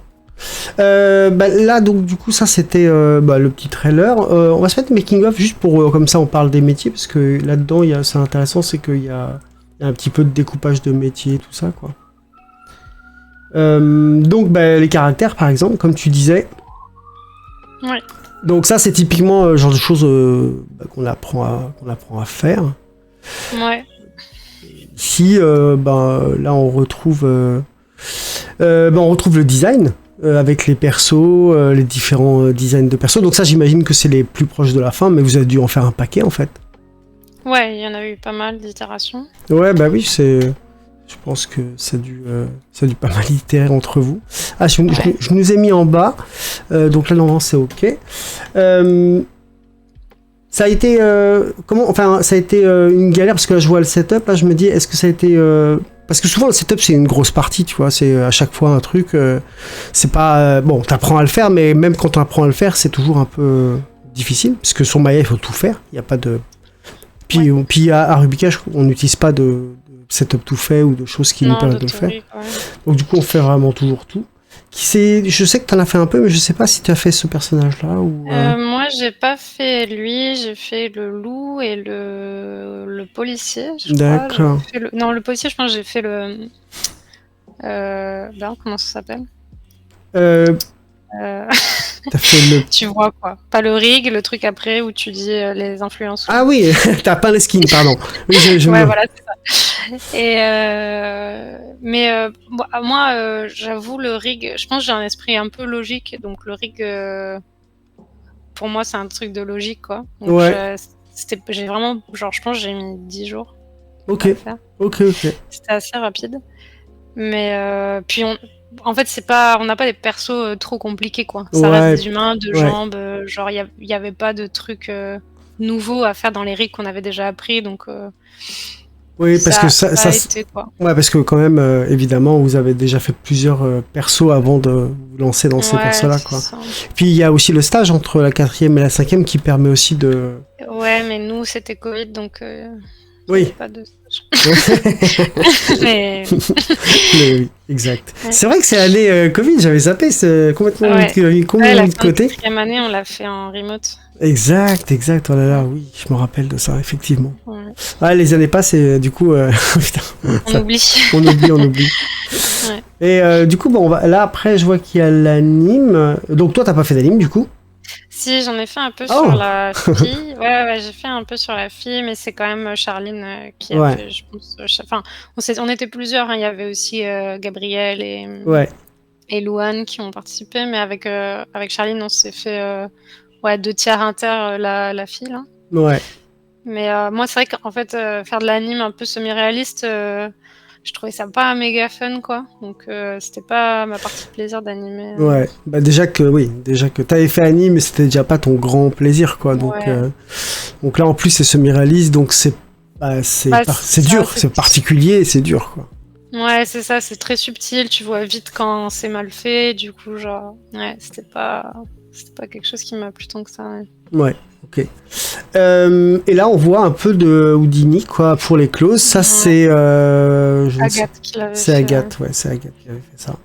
Là donc du coup ça c'était le petit trailer. On va se mettre making of juste pour comme ça on parle des métiers parce que là-dedans c'est intéressant, c'est qu'il y a un petit peu de découpage de métiers tout ça quoi. Donc les caractères par exemple comme tu disais. Ouais. Donc ça c'est typiquement le genre de choses qu'on apprend à faire. Ouais. Ici là on retrouve le design. Avec les persos, les différents designs de persos. Donc ça, j'imagine que c'est les plus proches de la fin, mais vous avez dû en faire un paquet, en fait. Ouais, il y en a eu pas mal d'itérations. Ouais, bah oui, c'est... Je pense que ça a dû pas mal itérer entre vous. Ah, je nous ai mis en bas. Donc là, normalement, c'est OK. Ça a été... ça a été une galère, parce que là, je vois le setup. Là, je me dis, est-ce que ça a été... Parce que souvent le setup c'est une grosse partie, tu vois, c'est à chaque fois un truc, c'est pas... bon, t'apprends à le faire, mais même quand t'apprends à le faire, c'est toujours un peu difficile, parce que sur Maya il faut tout faire, il n'y a pas de... Puis à Rubica, on n'utilise pas de setup tout fait ou de choses qui nous permettent de le faire. Ouais. Donc du coup on fait vraiment toujours tout. Je sais que t'en as fait un peu, mais je sais pas si tu as fait ce personnage-là ou... Moi, j'ai pas fait lui, j'ai fait le loup et le policier, je crois. D'accord. Non, le policier, je pense que j'ai fait le... comment ça s'appelle T'as fait le... Tu vois quoi. Pas le rig, le truc après où tu dis les influences. Ah oui, t'as pas les skins, pardon. Oui, ouais, voilà, c'est ça. Et moi, j'avoue, le rig, je pense que j'ai un esprit un peu logique, donc le rig, pour moi, c'est un truc de logique, quoi. Donc, Ouais. j'ai vraiment, genre, je pense que j'ai mis 10 jours Ok, à le faire. ok. C'était assez rapide. Mais puis en fait, on n'a pas des persos trop compliqués, quoi. Ça reste Ouais, des humains, deux ouais. jambes. Genre, il y avait pas de trucs nouveaux à faire dans les rigs qu'on avait déjà appris, donc Oui, parce que ça a été, quoi. ouais, parce que quand même, évidemment, vous avez déjà fait plusieurs persos avant de vous lancer dans ces Ouais, persos-là, c'est quoi. ça. Puis il y a aussi le stage entre la 4e et la 5e qui permet aussi de. Ouais, mais nous, c'était Covid, donc il y Oui. avait pas de stage. Mais Mais oui, exact. Ouais. C'est vrai que c'est l'année Covid, j'avais zappé, c'est complètement Ouais. complètement la mis de fin de côté. 4e année, on l'a fait en remote. Exact. Oh là là, oui, je me rappelle de ça, effectivement. Ouais. Ouais, les années passent et du coup, putain, On ça- oublie. on oublie. Ouais. Et du coup, bon, là après, je vois qu'il y a l'anime. Donc toi, t'as pas fait d'anime du coup? Si, j'en ai fait un peu Oh. sur la fille. Ouais, j'ai fait un peu sur la fille, mais c'est quand même Charline qui a Ouais. fait, je pense. Enfin, on était plusieurs, hein. Il y avait aussi Gabriel et Louane qui ont participé, mais avec Charline, on s'est fait 2 tiers inter la fille, là. Ouais. Mais moi, c'est vrai qu'en fait, faire de l'anime un peu semi-réaliste, je trouvais ça pas méga fun, quoi. Donc, c'était pas ma partie de plaisir d'animer. Ouais. Bah déjà que t'avais fait anime, mais c'était déjà pas ton grand plaisir, quoi. Donc, Ouais. donc là, en plus, c'est semi-réaliste, donc c'est Bah, c'est ça, dur, c'est particulier, c'est dur, quoi. Ouais, c'est ça, c'est très subtil, tu vois vite quand c'est mal fait, du coup, genre, ouais, c'était pas quelque chose qui m'a plu tant que ça. Ouais. Ouais, ok. Et là, on voit un peu de Houdini, quoi, pour les clauses. Ça, Ouais. c'est... je ne sais- Agathe qui l'avait C'est fait. Agathe, ouais, c'est Agathe qui avait fait ça.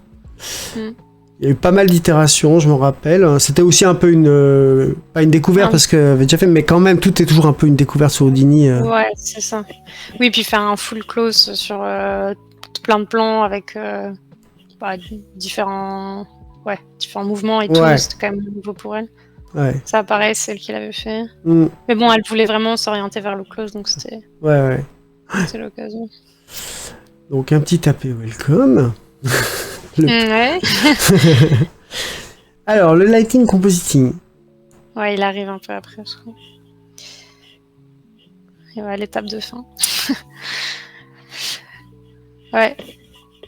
Mm. Il y a eu pas mal d'itérations, je me rappelle. C'était aussi un peu pas une découverte Un- parce qu'elle avait déjà fait, mais quand même, tout est toujours un peu une découverte sur Houdini. Ouais, c'est ça. Oui, puis faire un full close sur plein de plans avec différents mouvements et Ouais. tout, c'était quand même nouveau pour elle. Ouais. Ça, pareil, c'est elle qui l'avait fait. Mm, Mais bon, elle voulait vraiment s'orienter vers le close, donc c'était ouais. l'occasion. Donc, un petit tapé welcome. Ouais. Alors, le lighting compositing. Ouais, il arrive un peu après, je crois. Et ouais, l'étape de fin. Ouais.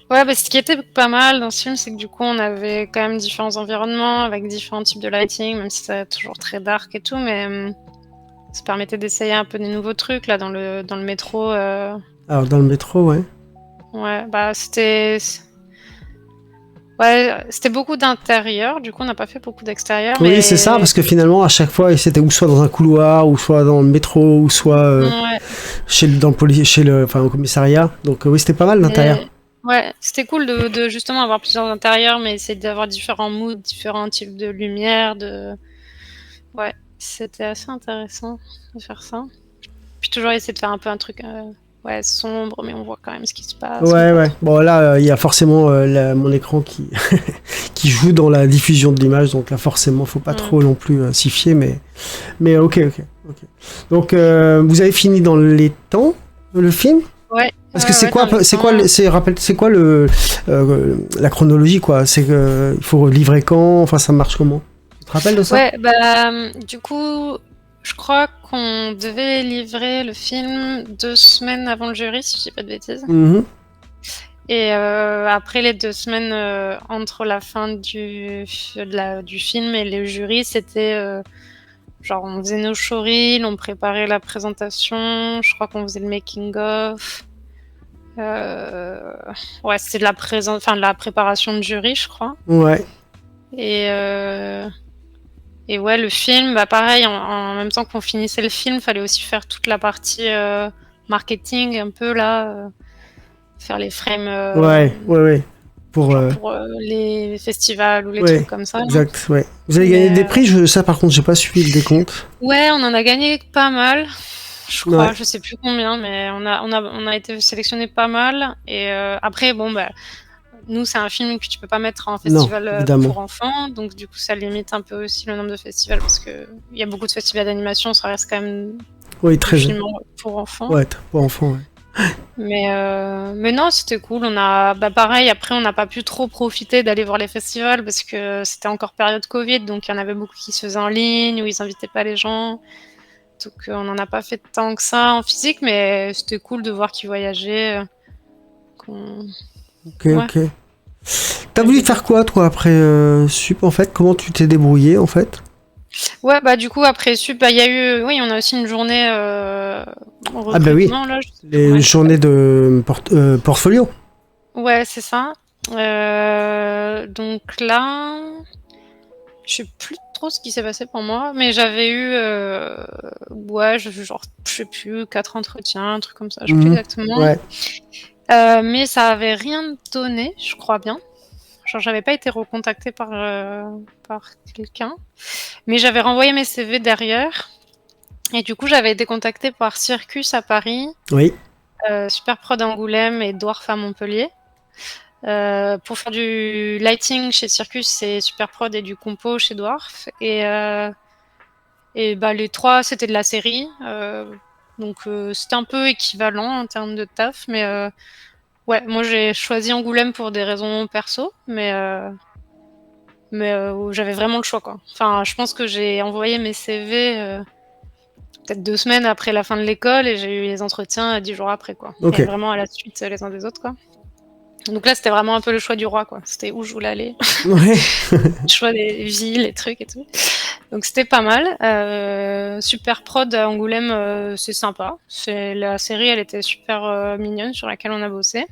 Ouais, bah, ce qui était pas mal dans ce film, c'est que du coup, on avait quand même différents environnements avec différents types de lighting, même si c'est toujours très dark et tout, mais ça permettait d'essayer un peu des nouveaux trucs, là, dans le métro. Alors, dans le métro, ouais. Ouais, bah, c'était beaucoup d'intérieur, du coup, on n'a pas fait beaucoup d'extérieur, Oui, mais... c'est ça, parce que finalement, à chaque fois, c'était ou soit dans un couloir, ou soit dans le métro, ou soit Ouais. au commissariat. Donc, oui, c'était pas mal l'intérieur. Ouais, c'était cool de justement avoir plusieurs intérieurs, mais essayer d'avoir différents moods, différents types de lumière, Ouais, c'était assez intéressant de faire ça. Puis toujours essayer de faire un peu un truc sombre, mais on voit quand même ce qui se passe. Ouais. Bon, là, il y a forcément mon écran qui, qui joue dans la diffusion de l'image, donc là, forcément, faut pas trop non plus s'y fier, mais ok. Donc, vous avez fini dans les temps, le film? Ouais. Parce que c'est quoi la chronologie, quoi? C'est que il faut livrer quand? Enfin, ça marche comment? Tu te rappelles de ça? Ouais, bah, du coup, je crois qu'on devait livrer le film 2 semaines avant le jury, si je dis pas de bêtises. Mhm. Et après les 2 semaines entre la fin du film et le jury, c'était genre on faisait nos showreels, on préparait la présentation, je crois qu'on faisait le making of. Ouais, c'était de la préparation de jury, je crois. Ouais. Et ouais, le film, bah pareil, en même temps qu'on finissait le film, fallait aussi faire toute la partie marketing un peu là, faire les frames Ouais. Pour les festivals ou les ouais, trucs comme ça. exact, ouais. Vous avez gagné des prix, ça par contre, j'ai pas suivi le décompte. Ouais, on en a gagné pas mal. Je crois, Ouais. je sais plus combien, mais on a été sélectionné pas mal. Et après, bon, bah, nous, c'est un film que tu peux pas mettre en festival évidemment. pour enfants, donc du coup, ça limite un peu aussi le nombre de festivals parce que il y a beaucoup de festivals d'animation, ça reste quand même Oui, des très films pour enfants. Ouais, pour enfants, ouais. Mais non, c'était cool. Pareil, après, on n'a pas pu trop profiter d'aller voir les festivals parce que c'était encore période Covid, donc il y en avait beaucoup qui se faisaient en ligne, où ils invitaient pas les gens. Donc on n'en a pas fait tant que ça en physique, mais c'était cool de voir qu'ils voyageaient. Ok, Ouais. ok. T'as voulu faire quoi, toi, après Sup, en fait? Comment tu t'es débrouillé, en fait? Ouais, du coup, après Sup, il y a eu... Oui, on a aussi une journée en Ah bah oui, recrutement, là. Je sais plus comment les elle journées de portfolio. Ouais, c'est ça. Donc là, je sais plus trop ce qui s'est passé pour moi, mais j'avais eu, je sais plus, 4 entretiens, un truc comme ça, je sais plus exactement. Ouais. Mais ça avait rien donné, je crois bien. Genre, j'avais pas été recontactée par quelqu'un, mais j'avais renvoyé mes CV derrière. Et du coup, j'avais été contactée par Circus à Paris, Oui. Superprod à Angoulême et Dwarf à Montpellier. Pour faire du lighting chez Circus, c'est Superprod et du compo chez Dwarf. Et les trois, c'était de la série. Donc c'était un peu équivalent en termes de taf. Mais ouais, moi j'ai choisi Angoulême pour des raisons perso. Mais j'avais vraiment le choix, quoi. Enfin, je pense que j'ai envoyé mes CV peut-être 2 semaines après la fin de l'école et j'ai eu les entretiens 10 jours après, quoi. Ok. Et vraiment à la suite les uns des autres, quoi. Donc là, c'était vraiment un peu le choix du roi, quoi. C'était où je voulais aller. Ouais. Le choix des villes, les trucs et tout. Donc c'était pas mal. Super prod à Angoulême, c'est sympa. La série, elle était super mignonne sur laquelle on a bossé.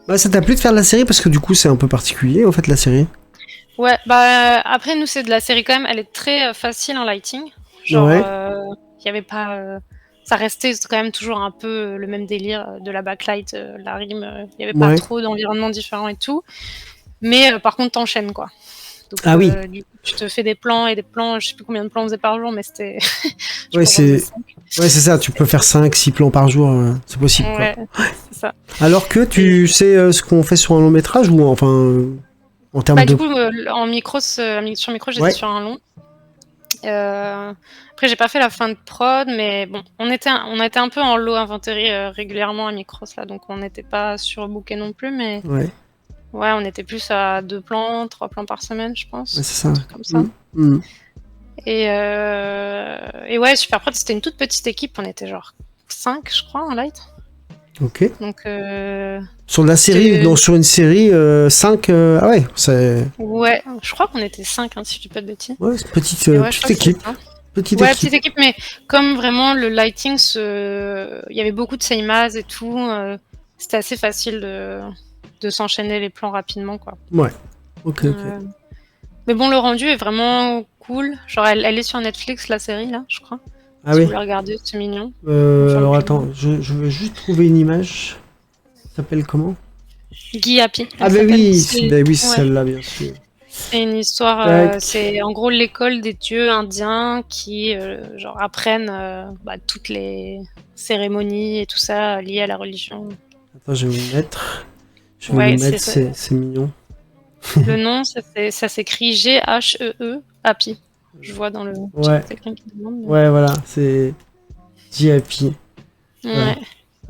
Bah, ça t'a plu de faire de la série parce que du coup, c'est un peu particulier, en fait, la série. Ouais, après, nous, c'est de la série quand même. Elle est très facile en lighting. Genre, Ouais. il y avait pas. Ça restait quand même toujours un peu le même délire de la backlight, la rime. Il y avait pas Ouais. trop d'environnements différents et tout. Mais par contre, t'enchaînes, quoi. Donc, Ah oui. du coup, tu te fais des plans et des plans. Je sais plus combien de plans on faisait par jour, mais c'était. Je Ouais, pense qu'on faisait c'est 5. ouais, c'est ça. Tu peux faire 5-6 plans par jour. C'est possible, quoi. Ouais, c'est ça. Alors que tu sais ce qu'on fait sur un long métrage ou enfin en termes de. Du coup, sur micro, j'étais Ouais. sur un long. Après, j'ai pas fait la fin de prod, mais bon, on a été un peu en low inventory régulièrement à Micros là, donc on n'était pas surbooké non plus, mais Ouais. ouais, on était plus à 2 plans, 3 plans par semaine, je pense. Ouais, c'est ça. Un truc comme ça. Mm. Et ouais, Superprod, c'était une toute petite équipe, on était genre 5, je crois, en light. Ok. Donc, Sur la série, non, sur une série 5. Ah ouais, c'est. ouais, je crois qu'on était 5, si je dis pas de bêtises. Ouais, c'est petite, Mais ouais, je petite crois que c'est équipe. ça. Petite Ouais, équipe. petite équipe, mais comme vraiment le lighting, il y avait beaucoup de Seimas et tout, c'était assez facile de s'enchaîner les plans rapidement, quoi. Ouais. Ok. Mais bon, le rendu est vraiment cool. Genre, elle est sur Netflix, la série, là, je crois. Ah Si oui. vous la regardez, c'est mignon. Alors attends, je vais juste trouver une image. Ça s'appelle comment? Guy Happy. Ah bah oui, c'est Ouais. celle-là, bien sûr. C'est une histoire, Tac. c'est en gros l'école des dieux indiens qui genre apprennent toutes les cérémonies et tout ça liées à la religion. Attends, je vais vous mettre. Ouais, c'est mignon. Le nom, ça s'écrit G-H-E-E, Happy. Je vois dans le Ouais. chat quelqu'un qui demande. mais- Ouais, voilà, c'est JP. Ouais,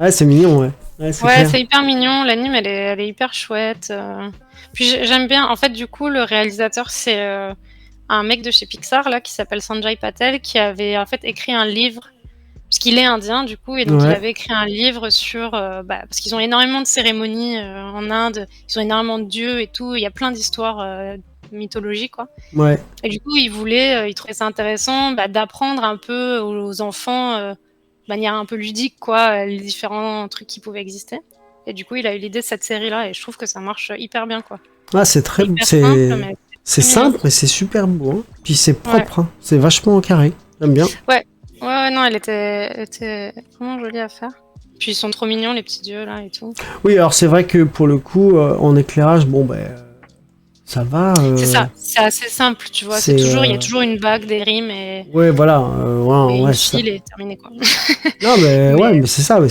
Ouais, c'est mignon, ouais. Ouais, c'est ouais, clair. c'est hyper mignon. L'anime, elle est hyper chouette. Puis j'aime bien. En fait, du coup, le réalisateur, c'est un mec de chez Pixar là qui s'appelle Sanjay Patel, qui avait en fait écrit un livre. Parce qu'il est indien du coup, et donc il Ouais. avait écrit un livre sur parce qu'ils ont énormément de cérémonies en Inde, ils ont énormément de dieux et tout, il y a plein d'histoires mythologiques quoi. Ouais. Et du coup, il trouvait ça intéressant d'apprendre un peu aux enfants de manière un peu ludique quoi, les différents trucs qui pouvaient exister. Et du coup, il a eu l'idée de cette série-là, et je trouve que ça marche hyper bien quoi. Ah, c'est très Hyper c'est simple, mais c'est très mignon. simple, mais c'est super beau. Hein. Puis c'est propre, hein. C'est vachement carré. J'aime bien. Ouais, non, elle était vraiment jolie à faire. Puis ils sont trop mignons les petits dieux là et tout. Oui, alors c'est vrai que pour le coup, en éclairage, bon ben, ça va. C'est ça, c'est assez simple, tu vois. c'est, Il y a toujours une bague, des rimes et Ouais, voilà. une Ouais, c'est ça. file et terminé quoi. Non, mais Mais- ouais, mais c'est ça. Mais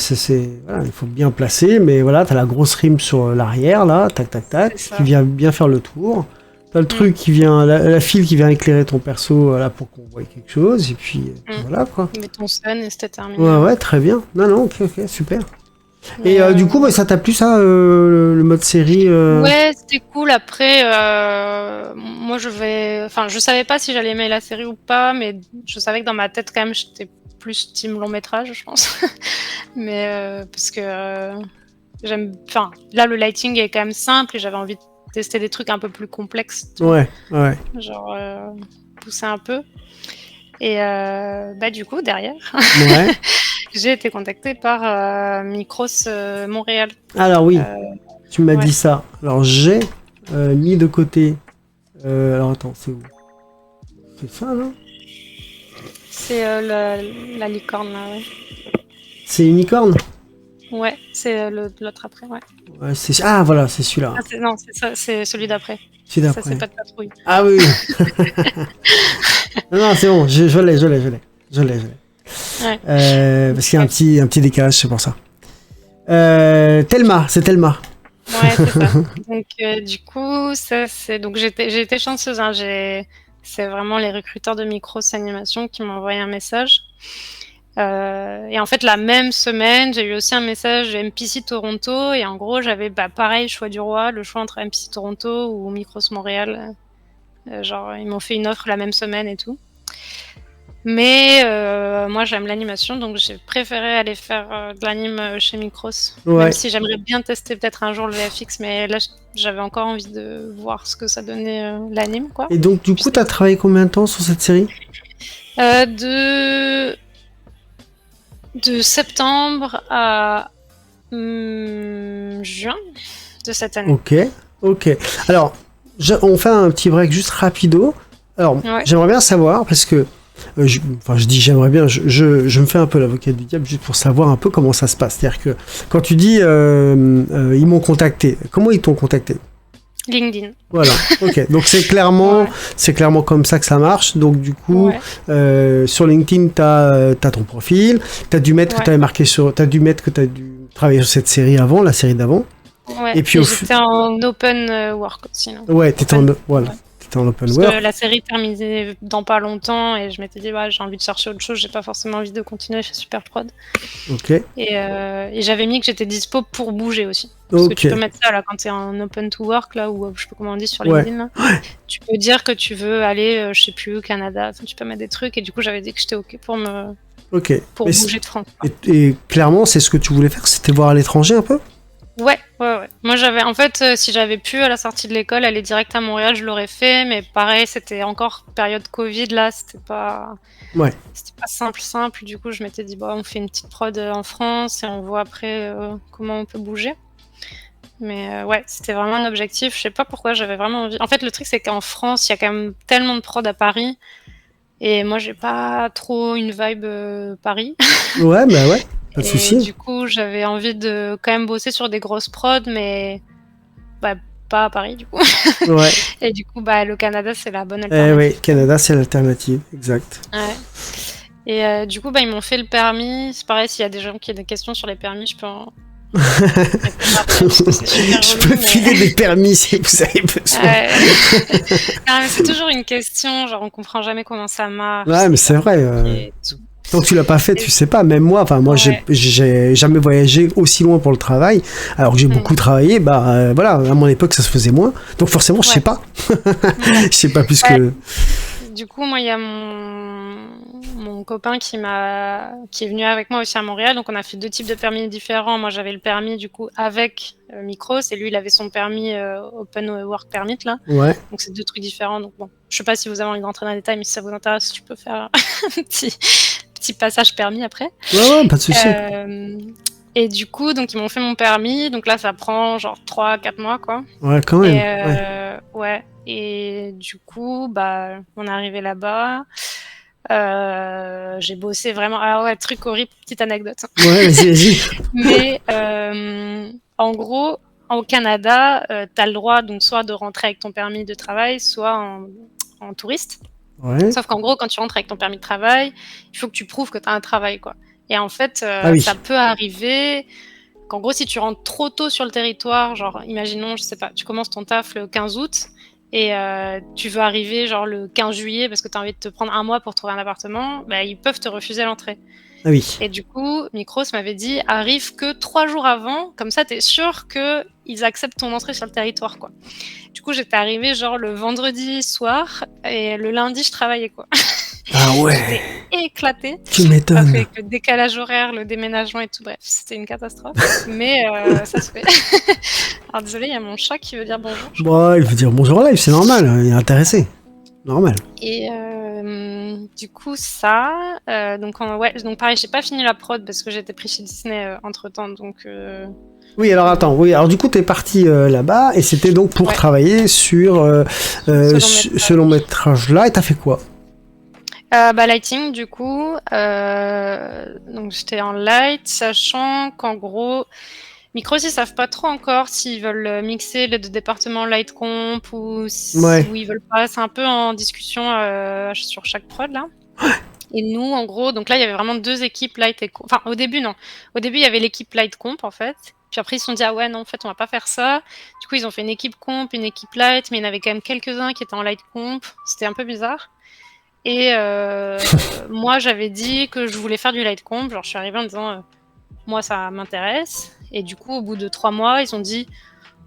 voilà, il faut bien placer. Mais voilà, t'as la grosse rime sur l'arrière là, tac, tac, tac, C'est ça. qui vient bien faire le tour. T'as le truc qui vient, la file qui vient éclairer ton perso là pour qu'on voit quelque chose. Et puis voilà quoi. Mais ton sun et c'était terminé. Ouais, ouais, très bien. Non, ok, super. Et Mais, du coup, bah, ça t'a plu ça, le mode série ouais, c'était cool. Après, moi, je savais pas si j'allais aimer la série ou pas, mais je savais que dans ma tête, quand même, j'étais plus team long métrage, je pense. Mais parce que là, le lighting est quand même simple et j'avais envie de tester des trucs un peu plus complexes, tu vois. Ouais. Genre pousser un peu. Et du coup, derrière, Ouais. j'ai été contactée par Micros Montréal. Alors oui, tu m'as ouais. dit ça. Alors j'ai mis de côté. Alors attends, c'est où? C'est ça là? C'est la licorne, là, ouais. C'est Unicorn? Ouais, c'est l'autre après, ouais. Ouais, ah voilà, c'est celui-là. Ah, non, c'est ça, c'est celui d'après. Celui Ça, d'après. c'est pas de patrouille. Ah oui. Non, c'est bon, je l'ai. Ouais. Parce qu'il y a un petit décalage, c'est pour ça. Thelma, c'est Thelma. Ouais, c'est ça. Donc, du coup, donc j'ai été chanceuse, hein. C'est vraiment les recruteurs de Micros Animation qui m'ont envoyé un message. Et en fait, la même semaine, j'ai eu aussi un message de MPC Toronto. Et en gros, j'avais pareil, choix du roi, le choix entre MPC Toronto ou Micros Montréal. Genre, ils m'ont fait une offre la même semaine et tout. Mais moi, j'aime l'animation, donc j'ai préféré aller faire de l'anime chez Micros. Ouais. Même si j'aimerais bien tester peut-être un jour le VFX, mais là, j'avais encore envie de voir ce que ça donnait l'anime, quoi. Et donc, du coup, t'as travaillé combien de temps sur cette série? De septembre à juin de cette année. Ok. Alors, on fait un petit break juste rapido. Alors, Ouais. j'aimerais bien savoir, parce que, je dis j'aimerais bien, je me fais un peu l'avocat du diable juste pour savoir un peu comment ça se passe. C'est-à-dire que quand tu dis ils m'ont contacté, comment ils t'ont contacté? LinkedIn. Voilà, ok. Donc c'est clairement comme ça que ça marche. Donc du coup, sur LinkedIn, t'as ton profil, t'as dû mettre que t'as dû travailler sur cette série avant, la série d'avant. Ouais. Et puis j'étais en open work aussi. Non. Ouais, t'étais en open Parce work. que la série terminait dans pas longtemps et je m'étais dit j'ai envie de chercher autre chose, j'ai pas forcément envie de continuer chez Superprod. Ok. Et j'avais mis que j'étais dispo pour bouger aussi. Parce que tu peux mettre ça là quand t'es en open to work là, ou je sais pas comment on dit sur LinkedIn là. Tu peux dire que tu veux aller, je sais plus, au Canada, tu peux mettre des trucs et du coup j'avais dit que j'étais ok pour bouger de France. Et clairement, c'est ce que tu voulais faire, c'était voir à l'étranger un peu? Ouais. Moi, en fait, si j'avais pu à la sortie de l'école aller direct à Montréal, je l'aurais fait, mais pareil, c'était encore période Covid là, c'était pas simple. Du coup, je m'étais dit on fait une petite prod en France et on voit après comment on peut bouger. Mais c'était vraiment un objectif. Je sais pas pourquoi j'avais vraiment envie. En fait, le truc c'est qu'en France, il y a quand même tellement de prod à Paris. Et moi, j'ai pas trop une vibe Paris. Ouais. Pas de souci. Du coup, j'avais envie de quand même bosser sur des grosses prods, mais pas à Paris, du coup. Ouais. Et du coup, le Canada, c'est la bonne alternative. Oui, Canada, c'est l'alternative, exact. Ouais. Et du coup, ils m'ont fait le permis. C'est pareil, s'il y a des gens qui ont des questions sur les permis, je peux en... Je peux filer des permis si vous avez besoin. Non, mais c'est toujours une question, genre on comprend jamais comment ça marche. Ouais, mais c'est vrai. Tant que tu l'as pas fait, tu sais pas. Même moi, j'ai jamais voyagé aussi loin pour le travail, alors que j'ai beaucoup travaillé. Voilà, à mon époque, ça se faisait moins. Donc forcément, je sais pas. Je sais pas plus que. Du coup, moi, il y a mon copain qui est venu avec moi aussi à Montréal. Donc, on a fait 2 types de permis différents. Moi, j'avais le permis, du coup, avec Micros. Et lui, il avait son permis Open Work Permit, là. Ouais. Donc, c'est 2 trucs différents. Donc, bon, je sais pas si vous avez envie d'entrer dans les détails, mais si ça vous intéresse, tu peux faire un petit passage permis après. Ouais, pas de souci. Et du coup, donc, ils m'ont fait mon permis. Donc là, ça prend genre 3-4 mois, quoi. Ouais, quand même. Ouais. Et du coup, on est arrivé là-bas. J'ai bossé vraiment. Alors ouais, truc horrible, petite anecdote. Ouais, vas-y. Mais en gros, au Canada, t'as le droit donc soit de rentrer avec ton permis de travail, soit en touriste. Ouais. Sauf qu'en gros, quand tu rentres avec ton permis de travail, il faut que tu prouves que t'as un travail, quoi. Et en fait, ça peut arriver qu'en gros, si tu rentres trop tôt sur le territoire, genre, imaginons, je sais pas, tu commences ton taf le 15 août et tu veux arriver genre le 15 juillet parce que tu as envie de te prendre un mois pour trouver un appartement, ils peuvent te refuser l'entrée. Ah oui. Et du coup, Micros m'avait dit arrive que 3 jours avant, comme ça t'es sûr qu'ils acceptent ton entrée sur le territoire, quoi. Du coup, j'étais arrivée genre le vendredi soir et le lundi, je travaillais, quoi. Ah ouais. J'étais éclatée. Tu m'étonnes. Avec le décalage horaire, le déménagement et tout, bref, c'était une catastrophe. Mais ça se fait. Alors désolé, il y a mon chat qui veut dire bonjour. Bon, il veut dire bonjour live, c'est normal, il est intéressé. Normal. Et du coup, ça. Donc pareil, j'ai pas fini la prod parce que j'étais pris chez Disney entre temps. Donc. Oui, alors attends, oui, alors du coup, t'es parti là-bas et c'était donc pour travailler sur ce long métrage-là et t'as fait quoi? Lighting, du coup. Donc j'étais en light, sachant qu'en gros. Micros, ils savent pas trop encore s'ils veulent mixer les deux départements light comp ou ils veulent pas. C'est un peu en discussion sur chaque prod là. Et nous, en gros, donc là, il y avait vraiment 2 équipes light et comp. Enfin, au début, non. Au début, il y avait l'équipe light comp en fait. Puis après, ils se sont dit ah ouais, non, en fait, on va pas faire ça. Du coup, ils ont fait une équipe comp, une équipe light, mais il y en avait quand même quelques-uns qui étaient en light comp. C'était un peu bizarre. Et moi, j'avais dit que je voulais faire du light comp. Genre, je suis arrivée en disant moi, ça m'intéresse. Et du coup, au bout de 3 mois, ils ont dit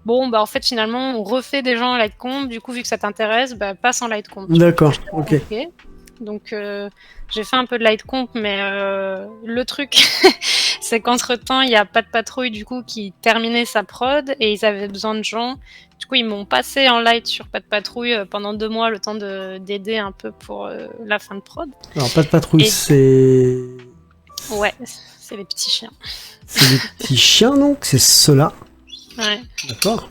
bon, bah en fait, finalement, on refait des gens en light comp. Du coup, vu que ça t'intéresse, bah passe en light comp. D'accord, ok. Donc, j'ai fait un peu de light comp, mais le truc, c'est qu'entre-temps, il y a Pas de Patrouille, du coup, qui terminait sa prod et ils avaient besoin de gens. Du coup, ils m'ont passé en light sur Pas de Patrouille pendant 2 mois, le temps d'aider un peu pour la fin de prod. Alors, Pas de Patrouille, c'est... Ouais, c'est les petits chiens. C'est des petits chiens, donc? C'est ceux-là? Ouais. D'accord.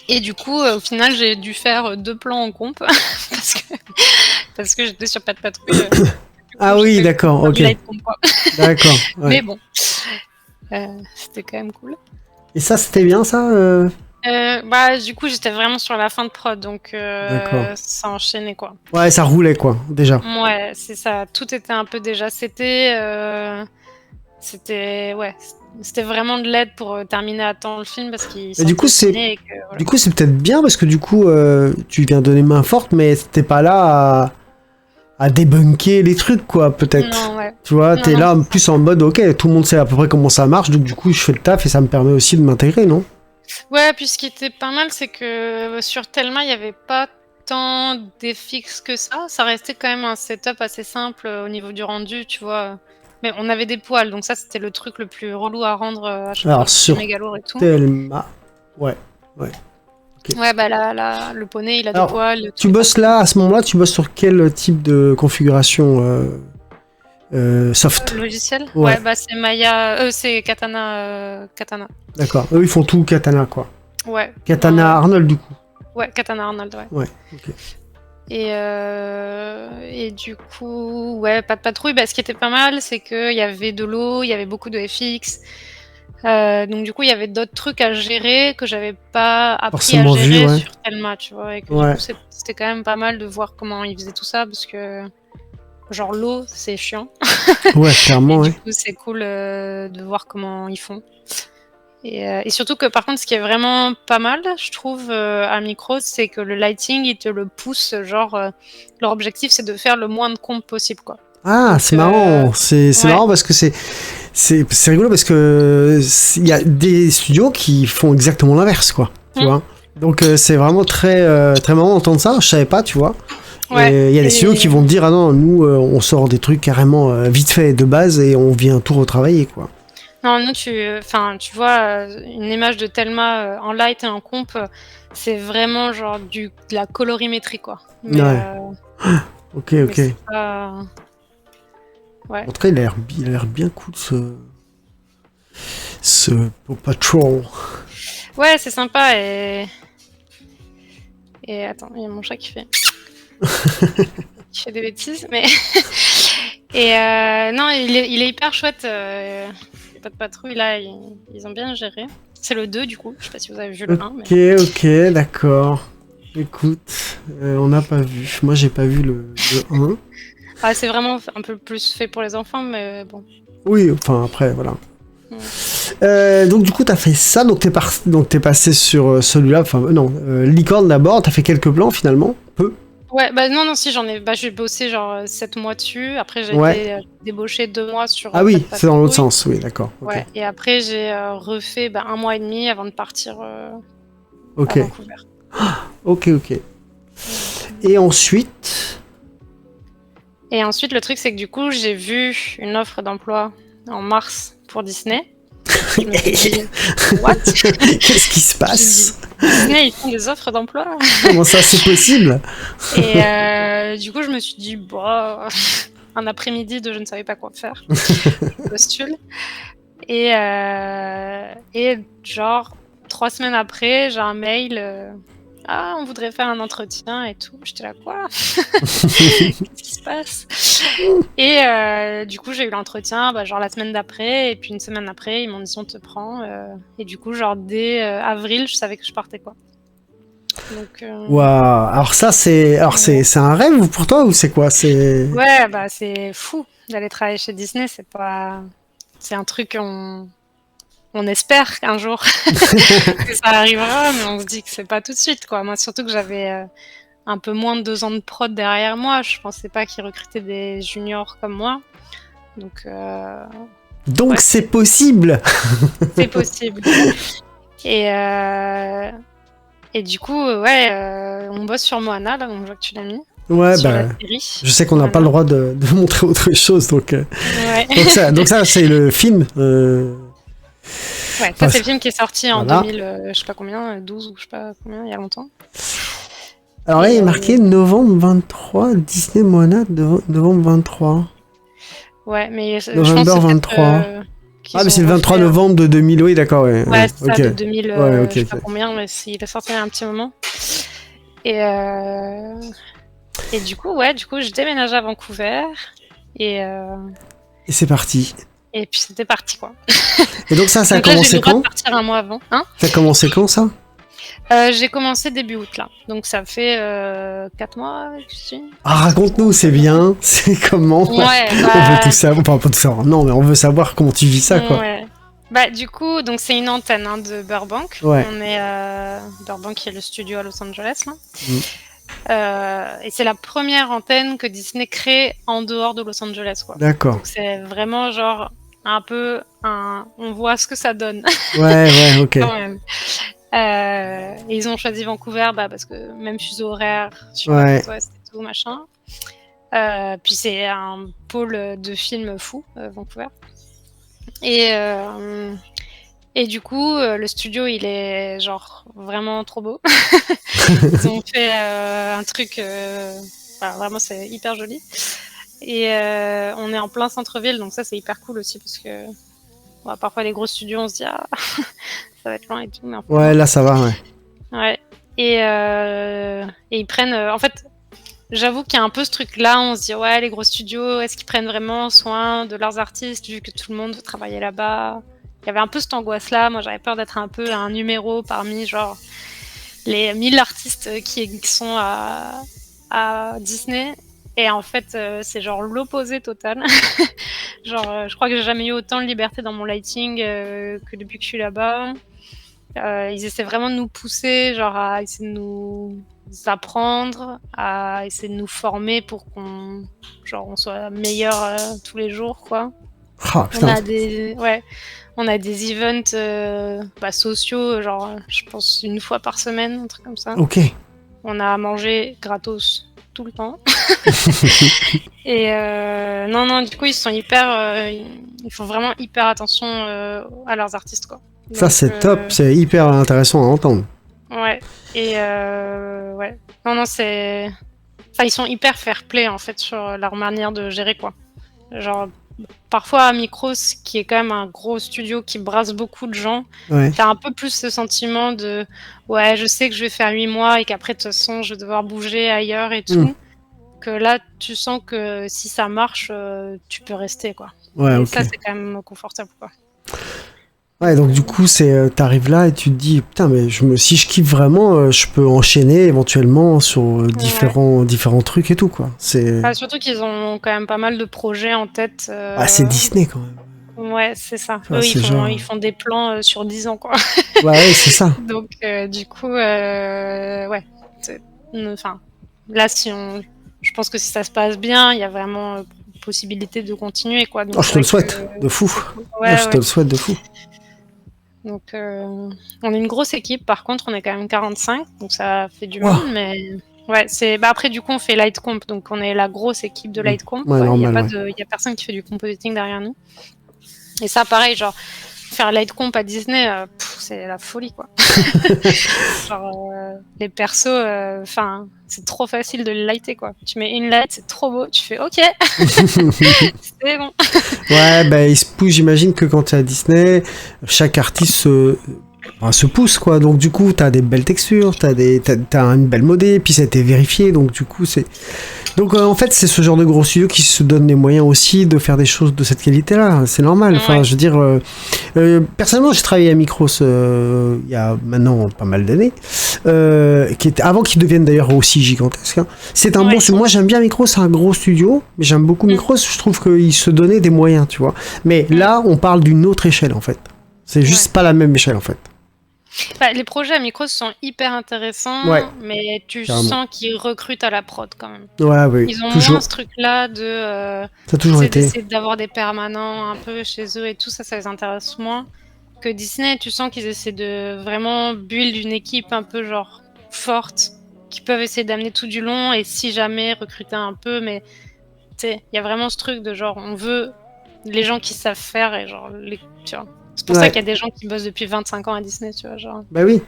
Et du coup, au final, j'ai dû faire 2 plans en comp parce que j'étais sur Pas de Patrouille. Ah oui, d'accord, ok. D'accord. Ouais. Mais bon, c'était quand même cool. Et ça, c'était bien, ça Du coup, j'étais vraiment sur la fin de prod, donc ça enchaînait, quoi. Ouais, ça roulait, quoi, déjà. Ouais, c'est ça. Tout était un peu déjà. C'était vraiment de l'aide pour terminer à temps le film parce qu'ils sont du coup, voilà. Du coup, c'est peut-être bien parce que du coup, tu viens donner main forte, mais t'es pas là à débunker les trucs, quoi, peut-être. Non, ouais. Tu vois, t'es là plus en mode, ok, tout le monde sait à peu près comment ça marche, donc du coup, je fais le taf et ça me permet aussi de m'intégrer, non? Ouais, puis ce qui était pas mal, c'est que sur Thelma, il y avait pas tant d'FX que ça. Ça restait quand même un setup assez simple au niveau du rendu, tu vois. Mais on avait des poils, donc ça, c'était le truc le plus relou à rendre à chaque fois. Sur Mégalour et tout. Thelma, ouais. Okay. Ouais, le poney, il a des poils. Tu bosses là, à ce moment-là, tu bosses sur quel type de configuration soft logiciel? Ouais, c'est Maya, c'est Katana. D'accord, eux ils font tout Katana, quoi. Ouais. Katana Arnold, du coup. Ouais, Katana Arnold, ouais. Ouais, ok. Et du coup, ouais, Pas de Patrouille, ce qui était pas mal, c'est qu'il y avait de l'eau, il y avait beaucoup de FX. Donc du coup, il y avait d'autres trucs à gérer que j'avais pas appris à gérer sur Thelma, tu vois. Et que du coup, c'était quand même pas mal de voir comment ils faisaient tout ça, parce que genre l'eau, c'est chiant. Ouais, clairement, du coup, c'est cool de voir comment ils font. Et surtout que par contre, ce qui est vraiment pas mal, je trouve, à Micros, c'est que le lighting, il te le pousse, genre, leur objectif, c'est de faire le moins de comptes possible, quoi. Ah, c'est marrant, c'est marrant parce que c'est rigolo parce que il y a des studios qui font exactement l'inverse, quoi, tu vois. Donc c'est vraiment très très marrant d'entendre ça, je savais pas, tu vois. Il y a des studios qui vont te dire ah non, nous on sort des trucs carrément vite fait de base et on vient tout retravailler, quoi. Non, nous tu vois une image de Thelma en light et en comp, c'est vraiment genre de la colorimétrie, quoi. Mais, ok. Ouais. En tout cas, il a l'air bien cool ce Paw Patrol. Ouais, c'est sympa et attends, il y a mon chat qui fait des bêtises, mais non, il est hyper chouette. Pas de Patrouille là, ils ont bien géré. C'est le 2 du coup. Je sais pas si vous avez vu le 1. Mais... Ok, d'accord. Écoute, on n'a pas vu. Moi, j'ai pas vu le 1. Ah, c'est vraiment un peu plus fait pour les enfants, mais bon. Oui, enfin après, voilà. Donc du coup, t'as fait ça, donc t'es passé sur celui-là, enfin non, Licorne d'abord, t'as fait quelques plans finalement, peu. Ouais, bah non, si j'en ai, j'ai bossé genre 7 mois dessus. Après, j'ai Ouais. été débauchée 2 mois sur Ah oui, Faites pas de c'est dans l'autre bruit. sens, oui, d'accord. Ok. Ouais, et après, j'ai refait 1 mois et demi avant de partir à Ok. Vancouver. Ok, ok. Et ensuite. Et ensuite, le truc, c'est que du coup, j'ai vu une offre d'emploi en mars pour Disney. Je me suis dit, what? Qu'est-ce qui se J'ai passe? dit, Disney, ils font des offres d'emploi? Comment ça, c'est possible? Et du coup, je me suis dit, bah, un après-midi de je ne savais pas quoi faire. Je postule. Et genre, 3 semaines après, j'ai un mail. Ah, on voudrait faire un entretien et tout. J'étais là, quoi? Qu'est-ce qui se passe? Et du coup, j'ai eu l'entretien genre la semaine d'après. Et puis une semaine après, ils m'ont dit, on te prend. Et du coup, genre dès avril, je savais que je partais, quoi. Donc, Waouh. Alors ça, c'est un rêve pour toi ou c'est quoi? C'est. ouais, c'est fou d'aller travailler chez Disney. C'est un truc on espère qu'un jour que ça arrivera, mais on se dit que c'est pas tout de suite, quoi. Moi, surtout que j'avais un peu moins de 2 ans de prod derrière moi. Je pensais pas qu'ils recrutaient des juniors comme moi. Donc, Donc ouais, c'est possible. c'est possible. Et du coup, on bosse sur Moana, là, donc je vois que tu l'as mis. Ouais, Sur la bah. série. Je sais qu'on n'a pas le droit de montrer autre chose, donc. Ouais. Donc ça, c'est le film. Ouais, ça, c'est le film qui est sorti en Voilà. 2000, je sais pas combien, 12 ou je sais pas combien, il y a longtemps. Alors là, il est marqué novembre 23, Disney Moana, novembre 23. Ouais, mais je pense November que c'est 23. qu'ils Ah, mais ont c'est le 23 refait, novembre de 2000, oui, d'accord, ouais. ouais, c'est ça, ok. de 2000, Ouais, ok, je sais pas ok. combien, mais il est sorti il y a un petit moment. Et du coup, je déménage à Vancouver. Et, Et c'est parti. et puis c'était parti, quoi. Et donc ça a Donc là, j'ai eu commencé le droit de quand? partir un mois avant. Hein, Ça a commencé quand, ça? j'ai commencé début août, là. Donc ça fait 4 mois que je suis. Ah, raconte-nous, c'est bien. C'est comment? Ouais, On veut tout savoir. Enfin, pas tout savoir. Non, mais on veut savoir comment tu vis ça, quoi. ouais. Du coup, donc c'est une antenne de Burbank. Ouais. On est Burbank, qui est le studio à Los Angeles, là. Mm. Et c'est la première antenne que Disney crée en dehors de Los Angeles, quoi. D'accord. Donc c'est vraiment genre un peu on voit ce que ça donne. Ouais, ok. Quand même. Et ils ont choisi Vancouver parce que même fuseau horaire sur Ouais. la côte ouest et tout, machin. Puis c'est un pôle de films fou, Vancouver. Et du coup, le studio, il est genre vraiment trop beau. Ils ont fait un truc, vraiment c'est hyper joli. Et on est en plein centre-ville, donc ça c'est hyper cool aussi parce que parfois les gros studios, on se dit ça va être loin et tout. Mais en fait, Ouais, là ça va, ouais. ouais. Et ils prennent, en fait, j'avoue qu'il y a un peu ce truc-là, on se dit ouais, les gros studios, est-ce qu'ils prennent vraiment soin de leurs artistes vu que tout le monde veut travailler là-bas? Il y avait un peu cette angoisse-là. Moi, j'avais peur d'être un peu un numéro parmi genre les 1000 artistes qui sont à Disney. Et en fait, c'est genre l'opposé total. Genre, je crois que j'ai jamais eu autant de liberté dans mon lighting que depuis que je suis là-bas. Ils essaient vraiment de nous pousser, genre à essayer de nous apprendre, à essayer de nous former pour qu'on soit meilleurs tous les jours, quoi. Ah, putain. On a des events sociaux, genre je pense une fois par semaine, un truc comme ça. Ok. On a à manger gratos tout le temps. Et non, du coup ils sont ils font vraiment hyper attention à leurs artistes, quoi. Ça Donc, c'est top, c'est hyper intéressant à entendre. Ouais. Et ouais. Non, c'est. Enfin, ils sont hyper fair-play en fait sur leur manière de gérer, quoi. Genre, parfois à Micros, qui est quand même un gros studio qui brasse beaucoup de gens, Ouais. t'as un peu plus ce sentiment de ouais, je sais que je vais faire 8 mois et qu'après, de toute façon, je vais devoir bouger ailleurs et tout. Que là, tu sens que si ça marche, tu peux rester, quoi. Ouais, Et ok. ça, c'est quand même confortable, quoi. Ouais, donc du coup, t'arrives là et tu te dis, putain, mais si je kiffe vraiment, je peux enchaîner éventuellement sur différents trucs et tout, quoi. Surtout qu'ils ont quand même pas mal de projets en tête. Ah, c'est Disney quand même. Ouais, c'est ça. Ouais, Eux, c'est genre- ils font des plans sur 10 ans, quoi. Ouais, c'est ça. Donc, du coup, ouais. Enfin, là, je pense que si ça se passe bien, il y a vraiment possibilité de continuer, quoi. Donc, Oh, je te le souhaite, de fou. Ouais, Je te le souhaite de fou. Donc, on est une grosse équipe. Par contre, on est quand même 45, donc ça fait du Wow. monde, mais ouais, après, du coup, on fait Light Comp, donc on est la grosse équipe de Light Comp. Ouais, Il y a normal, y a personne qui fait du compositing derrière nous. Et ça, pareil, genre, faire Light Comp à Disney, c'est la folie, quoi. Genre, les persos, c'est trop facile de les lighter, quoi. Tu mets une light, c'est trop beau, tu fais OK, c'est bon. Ouais, bah, il se pousse, j'imagine que quand t'es à Disney, chaque artiste se pousse, quoi. Donc, du coup, t'as des belles textures, t'as une belle modée, puis ça a été vérifié, donc, du coup, c'est... Donc, en fait, c'est ce genre de gros studio qui se donne les moyens aussi de faire des choses de cette qualité-là. C'est normal. Enfin, Ouais. je veux dire... personnellement, j'ai travaillé à Micros il y a maintenant pas mal d'années, avant qu'ils deviennent d'ailleurs aussi gigantesques. Hein. C'est un Ouais. bon studio. Moi, j'aime bien Micros, c'est un gros studio, mais j'aime beaucoup Micros. Je trouve qu'ils se donnaient des moyens, tu vois. Mais là, on parle d'une autre échelle, en fait. C'est juste Ouais. pas la même échelle, en fait. Les projets à Micros sont hyper intéressants, Ouais. mais tu Carrément. sens qu'ils recrutent à la prod, quand même. Ouais, oui. Ils ont Toujours. moins ce truc-là de... Ça a toujours été. d'essayer d'avoir des permanents un peu chez eux et tout, ça les intéresse moins. Que Disney, tu sens qu'ils essaient de vraiment build une équipe un peu genre forte, qui peuvent essayer d'amener tout du long et si jamais recruter un peu, mais tu sais, il y a vraiment ce truc de genre, on veut les gens qui savent faire et genre, tu vois. C'est pour ça qu'il y a des gens qui bossent depuis 25 ans à Disney, tu vois, genre. Bah oui.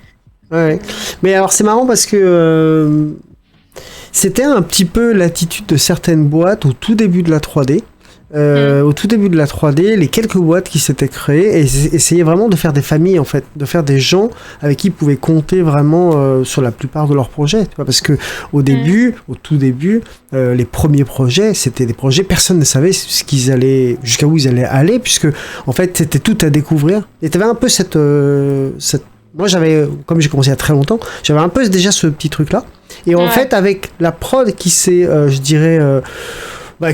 Ouais. Mais alors, c'est marrant parce que c'était un petit peu l'attitude de certaines boîtes au tout début de la 3D. Au tout début de la 3D, les quelques boîtes qui s'étaient créées essayaient vraiment de faire des familles, en fait, de faire des gens avec qui ils pouvaient compter vraiment sur la plupart de leurs projets, tu vois, parce que au tout début, les premiers projets, c'était des projets, personne ne savait ce qu'ils allaient, jusqu'à où ils allaient aller, puisque en fait, c'était tout à découvrir. Et t'avais un peu cette moi, comme j'ai commencé il y a très longtemps, j'avais un peu déjà ce petit truc-là. Et en fait, avec la prod qui s'est, je dirais,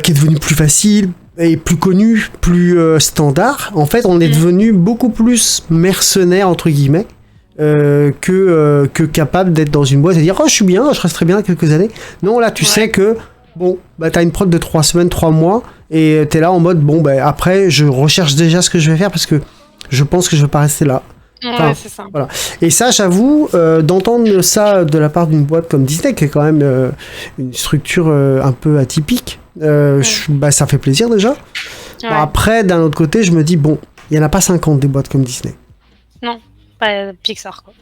qui est devenue plus facile et plus connue, plus standard, en fait, on est devenu beaucoup plus mercenaire, entre guillemets, que capable d'être dans une boîte et dire « Oh, je suis bien, je resterai bien quelques années ». Non, là, tu sais que, bon, t'as une prod de 3 semaines, 3 mois, et t'es là en mode « Bon, après, je recherche déjà ce que je vais faire parce que je pense que je vais pas rester là ». Ouais, c'est ça. Voilà. Et ça, j'avoue, d'entendre ça de la part d'une boîte comme Disney, qui est quand même une structure un peu atypique, ça fait plaisir déjà. Ouais. Bon, après, d'un autre côté, je me dis, bon, il n'y en a pas 50 des boîtes comme Disney. Non, pas Pixar, quoi.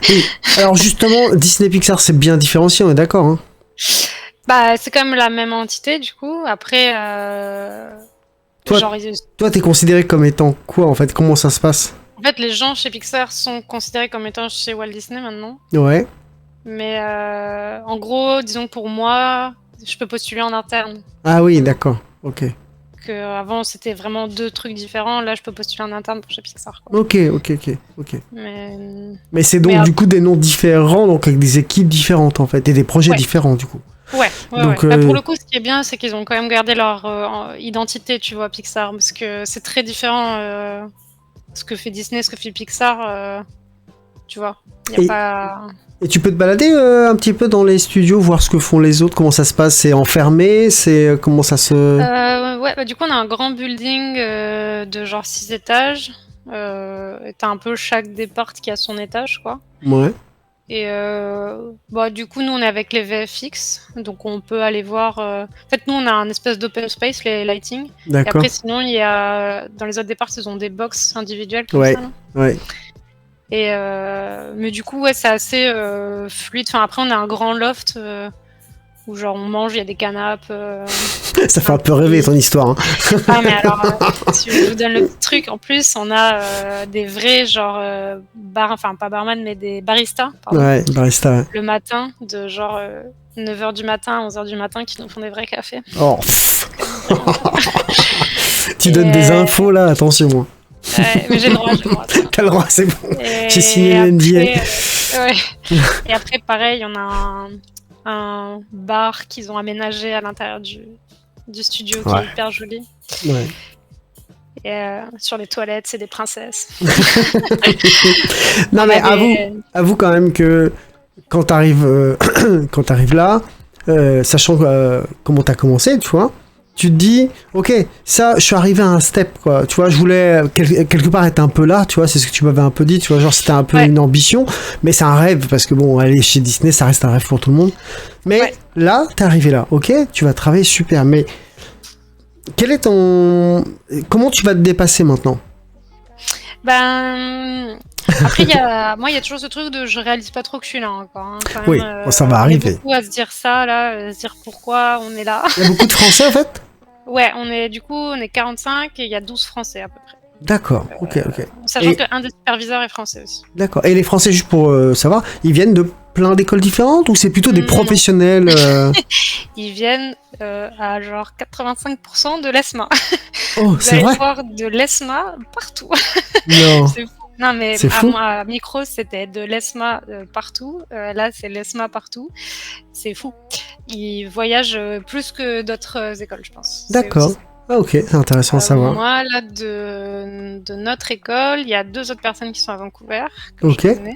Oui. Alors justement, Disney Pixar, c'est bien différencié, on est d'accord, hein. C'est quand même la même entité, du coup. Après, Toi, t'es considéré comme étant quoi, en fait? Comment ça se passe? En fait, les gens chez Pixar sont considérés comme étant chez Walt Disney maintenant. Ouais. Mais en gros, disons que pour moi, je peux postuler en interne. Ah oui, d'accord. Ok. Avant, c'était vraiment 2 trucs différents. Là, je peux postuler en interne pour chez Pixar, quoi. Ok. Mais c'est donc du coup des noms différents, donc avec des équipes différentes en fait, et des projets différents du coup. Ouais. Donc, Pour le coup, ce qui est bien, c'est qu'ils ont quand même gardé leur identité, tu vois, Pixar, parce que c'est très différent ce que fait Disney, ce que fait Pixar, tu vois. Et tu peux te balader un petit peu dans les studios, voir ce que font les autres, comment ça se passe, c'est enfermé, comment ça se... Du coup, on a un grand building de genre 6 étages. Et t'as un peu chaque départ qui a son étage, quoi. Ouais. Et du coup, nous, on est avec les VFX, donc on peut aller voir... En fait, nous, on a un espèce d'open space, les lighting. D'accord. Et après, sinon, il y a... Dans les autres départs, ils ont des box individuelles comme ça. Là. Ouais. Et mais du coup, c'est assez fluide. Enfin, après, on a un grand loft où genre on mange, il y a des canapes. Ça fait un peu rêver ton histoire. Hein. Ah, mais alors, si je vous donne le truc, en plus, on a des vrais genre pas barman, mais des baristas. Pardon, ouais, barista. Ouais. le matin, de genre 9h du matin à 11h du matin, qui nous font des vrais cafés. Oh. Tu donnes des infos là, attention. Ouais, mais j'ai le droit. T'as le droit, c'est bon. J'ai signé le NDA. Et après, pareil, on a un bar qu'ils ont aménagé à l'intérieur du studio qui est hyper joli. Ouais. Et sur les toilettes, c'est des princesses. Non, mais avoue quand même que quand t'arrives là, sachant comment t'as commencé, tu vois, tu te dis, ok, ça, je suis arrivé à un step, quoi. Tu vois, je voulais quelque part être un peu là, tu vois, c'est ce que tu m'avais un peu dit, tu vois, genre c'était un peu une ambition, mais c'est un rêve, parce que bon, aller chez Disney, ça reste un rêve pour tout le monde. Mais là, t'es arrivé là, ok, tu vas travailler super, mais comment tu vas te dépasser maintenant? Après, il y a toujours ce truc de je réalise pas trop que je suis là encore. Hein, quand Oui, même, ça va on arriver. est beaucoup à se dire ça, là, à se dire pourquoi on est là. Il y a beaucoup de Français, en fait? Ouais, on est 45 et il y a 12 Français à peu près. D'accord, ok. Sachant qu'un des superviseurs est français aussi. D'accord. Et les Français, juste pour savoir, ils viennent de plein d'écoles différentes ou c'est plutôt des professionnels Ils viennent à genre 85% de l'ESMA. Oh, c'est vrai? Vous allez voir de l'ESMA partout. Non. C'est fou. Non, mais à Micros, c'était de l'ESMA partout. Là, c'est l'ESMA partout. C'est fou. Ils voyagent plus que d'autres écoles, je pense. D'accord. Ah, ok, c'est intéressant à savoir. Moi, là, de notre école, il y a 2 autres personnes qui sont à Vancouver. Que je connais.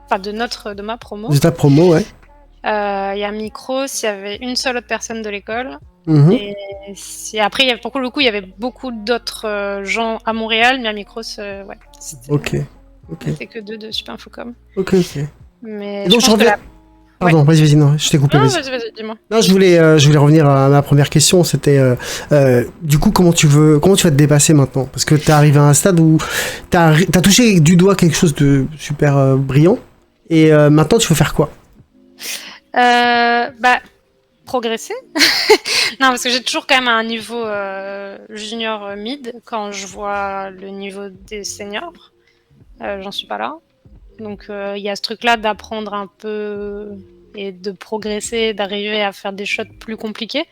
Enfin, de ma promo. De ta promo, ouais. Il y a Micros, il y avait une seule autre personne de l'école. Et après, pour le coup, il y avait beaucoup d'autres gens à Montréal, mais à Micros, ouais. C'était que 2 de Supinfocom. Ok. Mais donc je reviens. Pardon, vas-y, non, je t'ai coupé. Non, vas-y, dis-moi. Non, je voulais revenir à ma première question. C'était du coup comment tu vas te dépasser maintenant? Parce que t'es arrivé à un stade où t'as touché du doigt quelque chose de super brillant. Et maintenant, tu veux faire quoi? Progresser. Non, parce que j'ai toujours quand même un niveau junior mid quand je vois le niveau des seniors. J'en suis pas là. Donc il y a ce truc-là d'apprendre un peu et de progresser, d'arriver à faire des shots plus compliqués.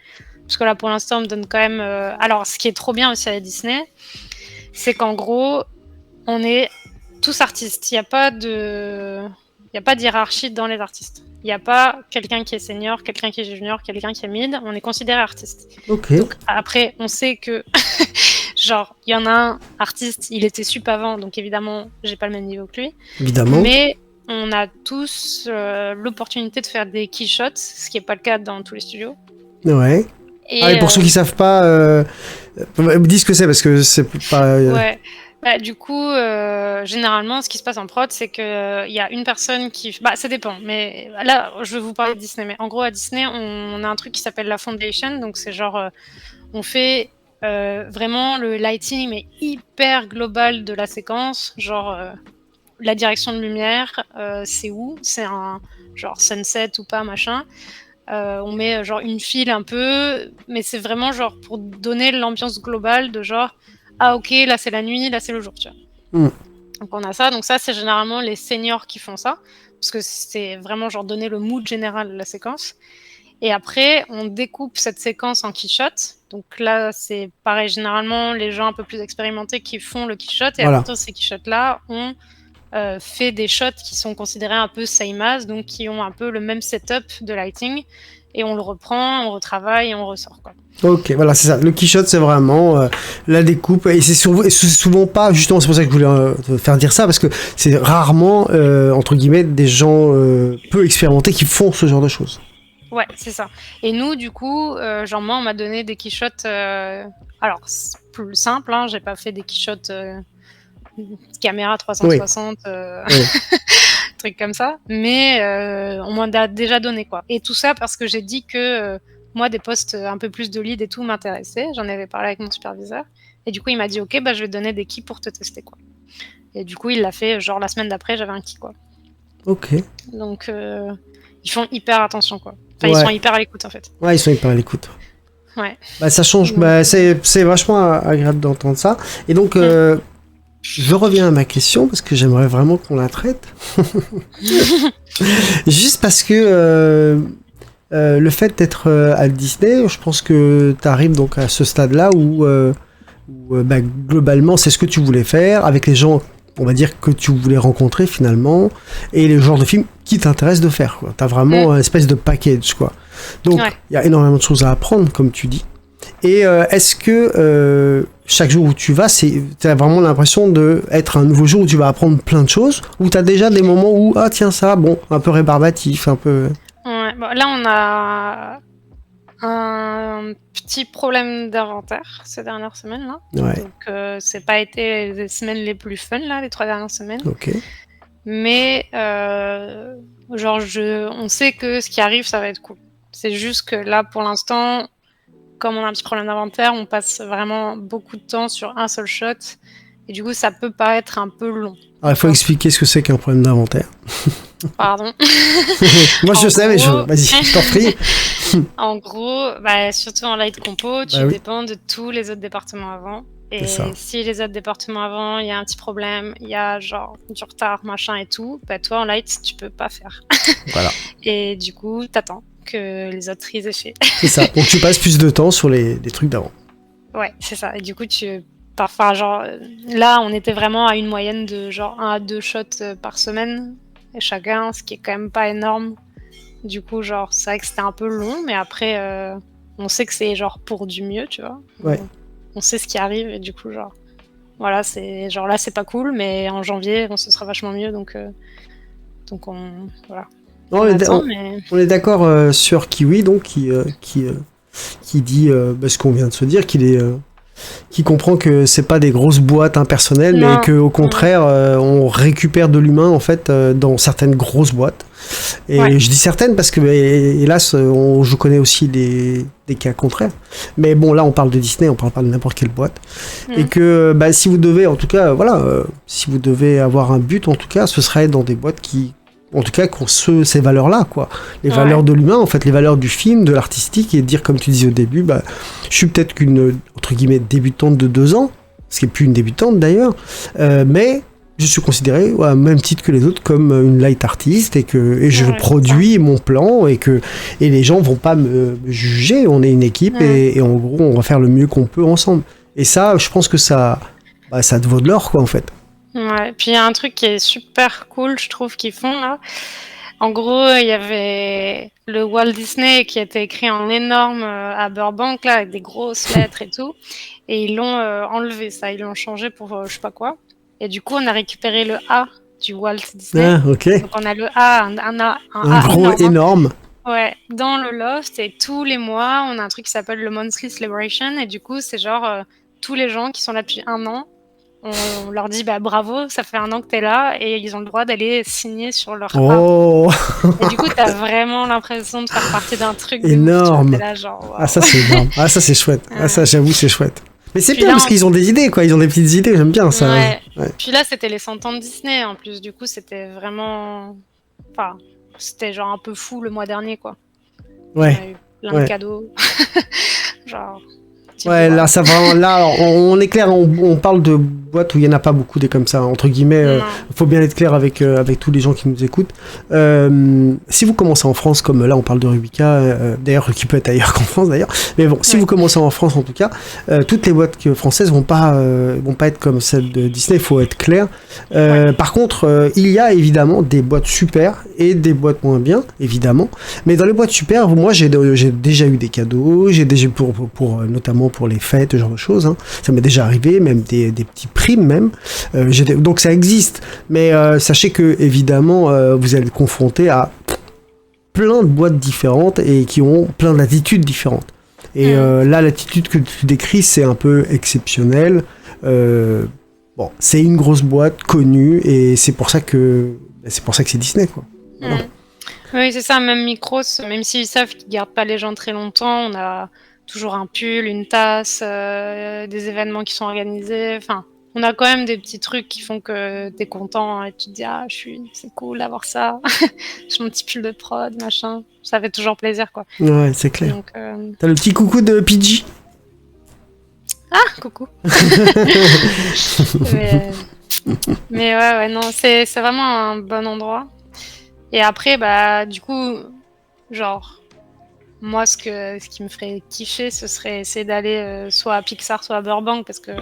Parce que là, pour l'instant, on me donne quand même... Alors, ce qui est trop bien aussi à Disney, c'est qu'en gros, on est tous artistes. Il n'y a pas de hiérarchie dans les artistes. Il n'y a pas quelqu'un qui est senior, quelqu'un qui est junior, quelqu'un qui est mid. On est considéré artiste. Ok. Donc après, on sait que... Genre, il y en a un artiste, il était sup avant, donc évidemment, j'ai pas le même niveau que lui. Évidemment. Mais on a tous l'opportunité de faire des key shots, ce qui n'est pas le cas dans tous les studios. Ouais. Et pour ceux qui savent pas, dis ce que c'est parce que c'est pas. Ouais. Du coup, généralement, ce qui se passe en prod, c'est que il y a une personne qui. Ça dépend. Mais là, je vais vous parler de Disney. Mais en gros, à Disney, on a un truc qui s'appelle la foundation. Donc, c'est genre, on fait vraiment le lighting, mais hyper global de la séquence. Genre, la direction de lumière, c'est où? C'est un genre sunset ou pas, machin. On met genre une file un peu, mais c'est vraiment genre pour donner l'ambiance globale de genre ah ok, là c'est la nuit, là c'est le jour, tu vois. Donc on a ça, donc ça c'est généralement les seniors qui font ça, parce que c'est vraiment genre donner le mood général de la séquence. Et après on découpe cette séquence en key shot, donc là c'est pareil, généralement les gens un peu plus expérimentés qui font le key shot, et à partir de ces key shots là on fait des shots qui sont considérés un peu same as, donc qui ont un peu le même setup de lighting, et on le reprend, on retravaille et on ressort, quoi. Ok, voilà, c'est ça. Le key shot, c'est vraiment la découpe, et c'est souvent pas, justement, c'est pour ça que je voulais te faire dire ça, parce que c'est rarement, entre guillemets, des gens peu expérimentés qui font ce genre de choses. Ouais, c'est ça. Et nous, du coup, genre moi, on m'a donné des key shots, alors, c'est plus simple, hein, j'ai pas fait des key shots caméra 360, trucs comme ça, mais on m'en a déjà donné, quoi. Et tout ça parce que j'ai dit que moi, des postes un peu plus de lead et tout m'intéressaient. J'en avais parlé avec mon superviseur. Et du coup, il m'a dit, ok, je vais te donner des keys pour te tester, quoi. Et du coup, il l'a fait, genre la semaine d'après, j'avais un key, quoi. Ok. Donc, ils font hyper attention, quoi. Enfin, ils sont hyper à l'écoute, en fait. Ouais, ils sont hyper à l'écoute. Ouais. Ça change. C'est vachement agréable d'entendre ça. Et donc, je reviens à ma question parce que j'aimerais vraiment qu'on la traite. Juste parce que le fait d'être à Disney, je pense que tu arrives donc à ce stade-là où globalement c'est ce que tu voulais faire avec les gens, on va dire, que tu voulais rencontrer finalement, et les genres de films qui t'intéressent de faire, quoi. T'as vraiment une espèce de package, quoi. Donc il y a énormément de choses à apprendre, comme tu dis. Et est-ce que chaque jour où tu vas, t'as vraiment l'impression d'être un nouveau jour où tu vas apprendre plein de choses, ou t'as déjà des moments où, ah tiens ça, bon, un peu rébarbatif, un peu... Ouais, bon, là, on a un petit problème d'inventaire ces dernières semaines là. Ouais, Donc c'est pas été les semaines les plus fun là, les 3 dernières semaines. ok. Mais genre on sait que ce qui arrive ça va être cool. C'est juste que là pour l'instant, comme on a un petit problème d'inventaire, on passe vraiment beaucoup de temps sur un seul shot. Et du coup ça peut paraître un peu long. Alors, il faut expliquer ce que c'est qu'un problème d'inventaire. Pardon. Moi je En sais, mais gros- vas-y, je t'en prie. En gros, surtout en light compo, tu Bah oui. dépends de tous les autres départements avant. Et C'est ça. si les autres départements avant, il y a un petit problème, il y a genre du retard, machin et tout, bah toi en light, tu peux pas faire. Voilà, Et du coup, t'attends que les autres ils aient fait. c'est ça. Donc tu passes plus de temps sur les trucs d'avant. Ouais, c'est ça. Et du coup, parfois, genre, là, on était vraiment à une moyenne de genre 1 à 2 shots par semaine, et chacun, ce qui est quand même pas énorme. Du coup, genre, c'est vrai que c'était un peu long, mais après, on sait que c'est genre pour du mieux, tu vois. Ouais. On sait ce qui arrive, et du coup, genre, voilà, c'est genre là, c'est pas cool, mais en janvier, ce sera vachement mieux, donc voilà. Non, On on est attend, mais on est d'accord sur Kiwi, donc, qui dit ce qu'on vient de se dire, qui comprend que c'est pas des grosses boîtes impersonnelles, Non. mais qu'au contraire, on récupère de l'humain, en fait, dans certaines grosses boîtes. Et Ouais. je dis certaines parce que, hélas, je connais aussi des cas contraires. Mais bon, là, on parle de Disney, on parle pas de n'importe quelle boîte. Et que, si vous devez, en tout cas, si vous devez avoir un but, en tout cas, ce serait dans des boîtes qui, en tout cas, qui ont ces valeurs-là, quoi. Les Ouais. valeurs de l'humain, en fait, les valeurs du film, de l'artistique, et de dire, comme tu disais au début, je suis peut-être qu'une, entre guillemets, débutante de 2 ans, ce qui est plus une débutante d'ailleurs, mais je suis considéré au même titre que les autres comme une light artiste, et je Ouais, produis mon plan, et les gens vont pas me juger, on est une équipe, et en gros, on va faire le mieux qu'on peut ensemble. Et ça, je pense que ça te vaut de l'or, quoi, en fait. Ouais, puis il y a un truc qui est super cool, je trouve, qu'ils font là. En gros, il y avait le Walt Disney qui était écrit en énorme à Burbank, là, avec des grosses lettres et tout. Et ils l'ont enlevé, ça. Ils l'ont changé pour je sais pas quoi. Et du coup, on a récupéré le A du Walt Disney. Ah, ok. Donc, on a le A, un A, Un A gros énorme. énorme. Ouais, dans le loft, et tous les mois, on a un truc qui s'appelle le Monthly Celebration. Et du coup, c'est genre tous les gens qui sont là depuis 1 an. On leur dit bravo, ça fait 1 an que t'es là, et ils ont le droit d'aller signer sur leur A. Oh, Et du coup, t'as vraiment l'impression de faire partie d'un truc de ouf, énorme. tu vois, t'es là, genre, waouh. Ah, ça c'est énorme. Ah, ça c'est chouette. Ah, ça, j'avoue, c'est chouette. Mais c'est Puis bien là, parce qu'ils ont des idées, quoi. Ils ont des petites idées, j'aime bien ça. Ouais. Ouais. Puis là, c'était les 100 ans de Disney en plus. Du coup, c'était vraiment. Enfin, c'était genre un peu fou le mois dernier, quoi. On Ouais. a eu plein Ouais. de cadeaux. Genre. tu Ouais, vois. là, ça vraiment. Là, alors, on est clair, on parle de boîtes où il n'y en a pas beaucoup des comme ça, entre guillemets. Non. Faut bien être clair avec tous les gens qui nous écoutent. Si vous commencez en France, comme là, on parle de Rubica, d'ailleurs, qui peut être ailleurs qu'en France, d'ailleurs. Mais bon, si Ouais. vous commencez en France, en tout cas, toutes les boîtes françaises vont pas être comme celle de Disney. Il faut être clair. Par contre, il y a évidemment des boîtes super et des boîtes moins bien, évidemment. Mais dans les boîtes super, moi, j'ai déjà eu des cadeaux. J'ai déjà pour notamment pour les fêtes, ce genre de choses. Hein. Ça m'est déjà arrivé, même des petits primes même. Donc ça existe. Mais sachez que évidemment, vous allez être confronté à plein de boîtes différentes et qui ont plein d'attitudes différentes. Et là, l'attitude que tu décris, c'est un peu exceptionnel. Bon, c'est une grosse boîte connue et c'est pour ça que c'est Disney, quoi. Voilà. Oui, c'est ça. Même Micros, même s'ils savent qu'ils gardent pas les gens très longtemps, on a toujours un pull, une tasse, des événements qui sont organisés. Enfin, on a quand même des petits trucs qui font que t'es content et tu te dis c'est cool d'avoir ça. J'ai mon petit pull de prod, machin. Ça fait toujours plaisir, quoi. Ouais, c'est clair. Donc, T'as le petit coucou de PG. coucou. mais ouais, non, c'est vraiment un bon endroit. Et après, du coup, genre, moi, ce qui me ferait kiffer, ce serait essayer d'aller soit à Pixar, soit à Burbank, parce que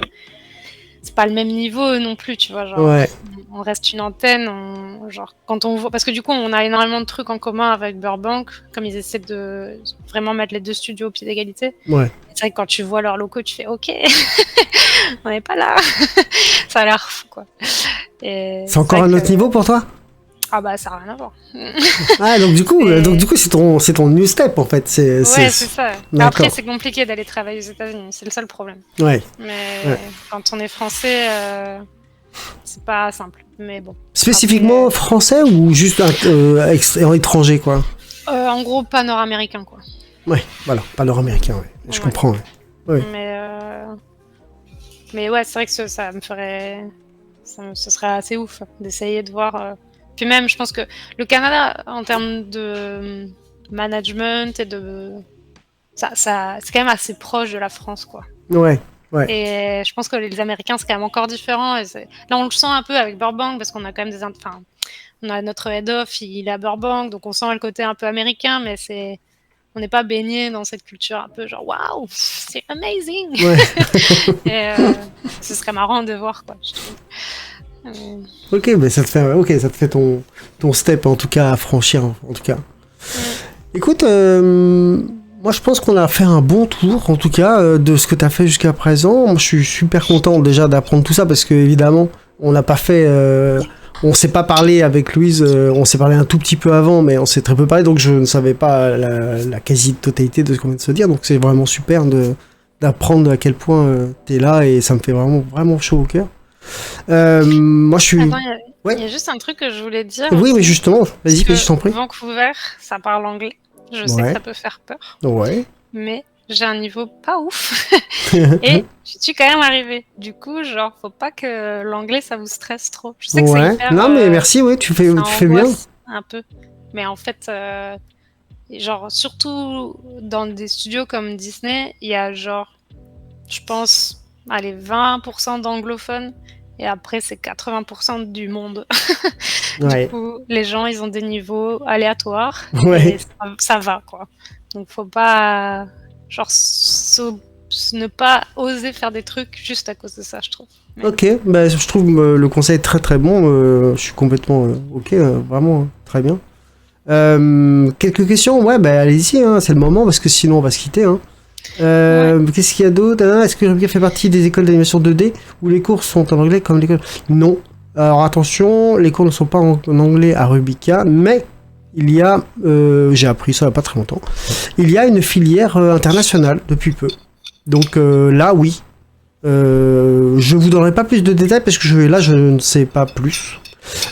c'est pas le même niveau non plus, tu vois. Genre, Ouais. on reste une antenne, genre, quand on voit. Parce que du coup, on a énormément de trucs en commun avec Burbank, comme ils essaient de vraiment mettre les deux studios au pied d'égalité. Ouais. C'est vrai que quand tu vois leurs locaux, tu fais OK, on n'est pas là. Ça a l'air fou, quoi. Et C'est encore vrai un que- autre niveau pour toi? Ah bah, ça n'a rien à voir. Ah, donc du coup, c'est ton new step en fait. Ouais, c'est ça. D'accord. Après, c'est compliqué d'aller travailler aux États-Unis, c'est le seul problème. Ouais. Mais Ouais. quand on est français, c'est pas simple. Mais bon. Spécifiquement Après, français ou juste étranger, quoi? en gros, pas nord-américain, quoi. Ouais, voilà, pas nord-américain, ouais. Je Ouais. comprends, ouais. Oui. Mais ouais, c'est vrai que ça me ferait. Ce serait assez ouf d'essayer de voir. Puis même, je pense que le Canada, en termes de management et de. C'est quand même assez proche de la France, quoi. Ouais, ouais. Et je pense que les Américains, c'est quand même encore différent. Là, on le sent un peu avec Burbank, parce qu'on a quand même des. Enfin, on a notre head-off, il est à Burbank, donc on sent le côté un peu américain, mais c'est. On n'est pas baigné dans cette culture un peu genre waouh, c'est amazing. Ouais. Et ce serait marrant de voir, quoi, je trouve. Ok, mais ça te fait ton step en tout cas à franchir, en tout cas. Écoute, moi je pense qu'on a fait un bon tour en tout cas de ce que tu as fait jusqu'à présent. Moi, je suis super content déjà d'apprendre tout ça parce que évidemment on n'a pas fait, on s'est pas parlé avec Louise, on s'est parlé un tout petit peu avant, mais on s'est très peu parlé, donc je ne savais pas la quasi-totalité de ce qu'on vient de se dire. Donc c'est vraiment super d'apprendre à quel point tu es là et ça me fait vraiment chaud au cœur. Moi je suis. Attends, Ouais. il y a juste un truc que je voulais dire. Oui, aussi, mais justement, vas-y, parce je t'en que prie. Vancouver, ça parle anglais. Je sais Ouais. que ça peut faire peur, Ouais. mais j'ai un niveau pas ouf. Et je suis quand même arrivée. Du coup, genre, faut pas que l'anglais, ça vous stresse trop. Je sais que c'est Ouais. hyper... Non, mais merci, ouais, tu fais bien. angoisse un peu. Mais en fait, genre, surtout dans des studios comme Disney, il y a genre, je pense, allez, 20% d'anglophones. Et après, c'est 80% du monde. Ouais. Du coup, les gens, ils ont des niveaux aléatoires. Ouais. Et ça va, quoi. Donc, faut pas, genre, ne pas oser faire des trucs juste à cause de ça, je trouve. Mais... Ok, bah, je trouve le conseil très très bon. Je suis complètement ok, vraiment très bien. Quelques questions, ouais, bah allez-y, hein, c'est le moment parce que sinon on va se quitter. Hein. Qu'est-ce qu'il y a d'autre, hein? Est-ce que Rubika fait partie des écoles d'animation 2D où les cours sont en anglais comme l'école? Non. Alors attention, les cours ne sont pas en anglais à Rubika, mais il y a, j'ai appris ça il n'y a pas très longtemps, il y a une filière internationale depuis peu. Donc là, oui. Je vous donnerai pas plus de détails parce que je ne sais pas plus.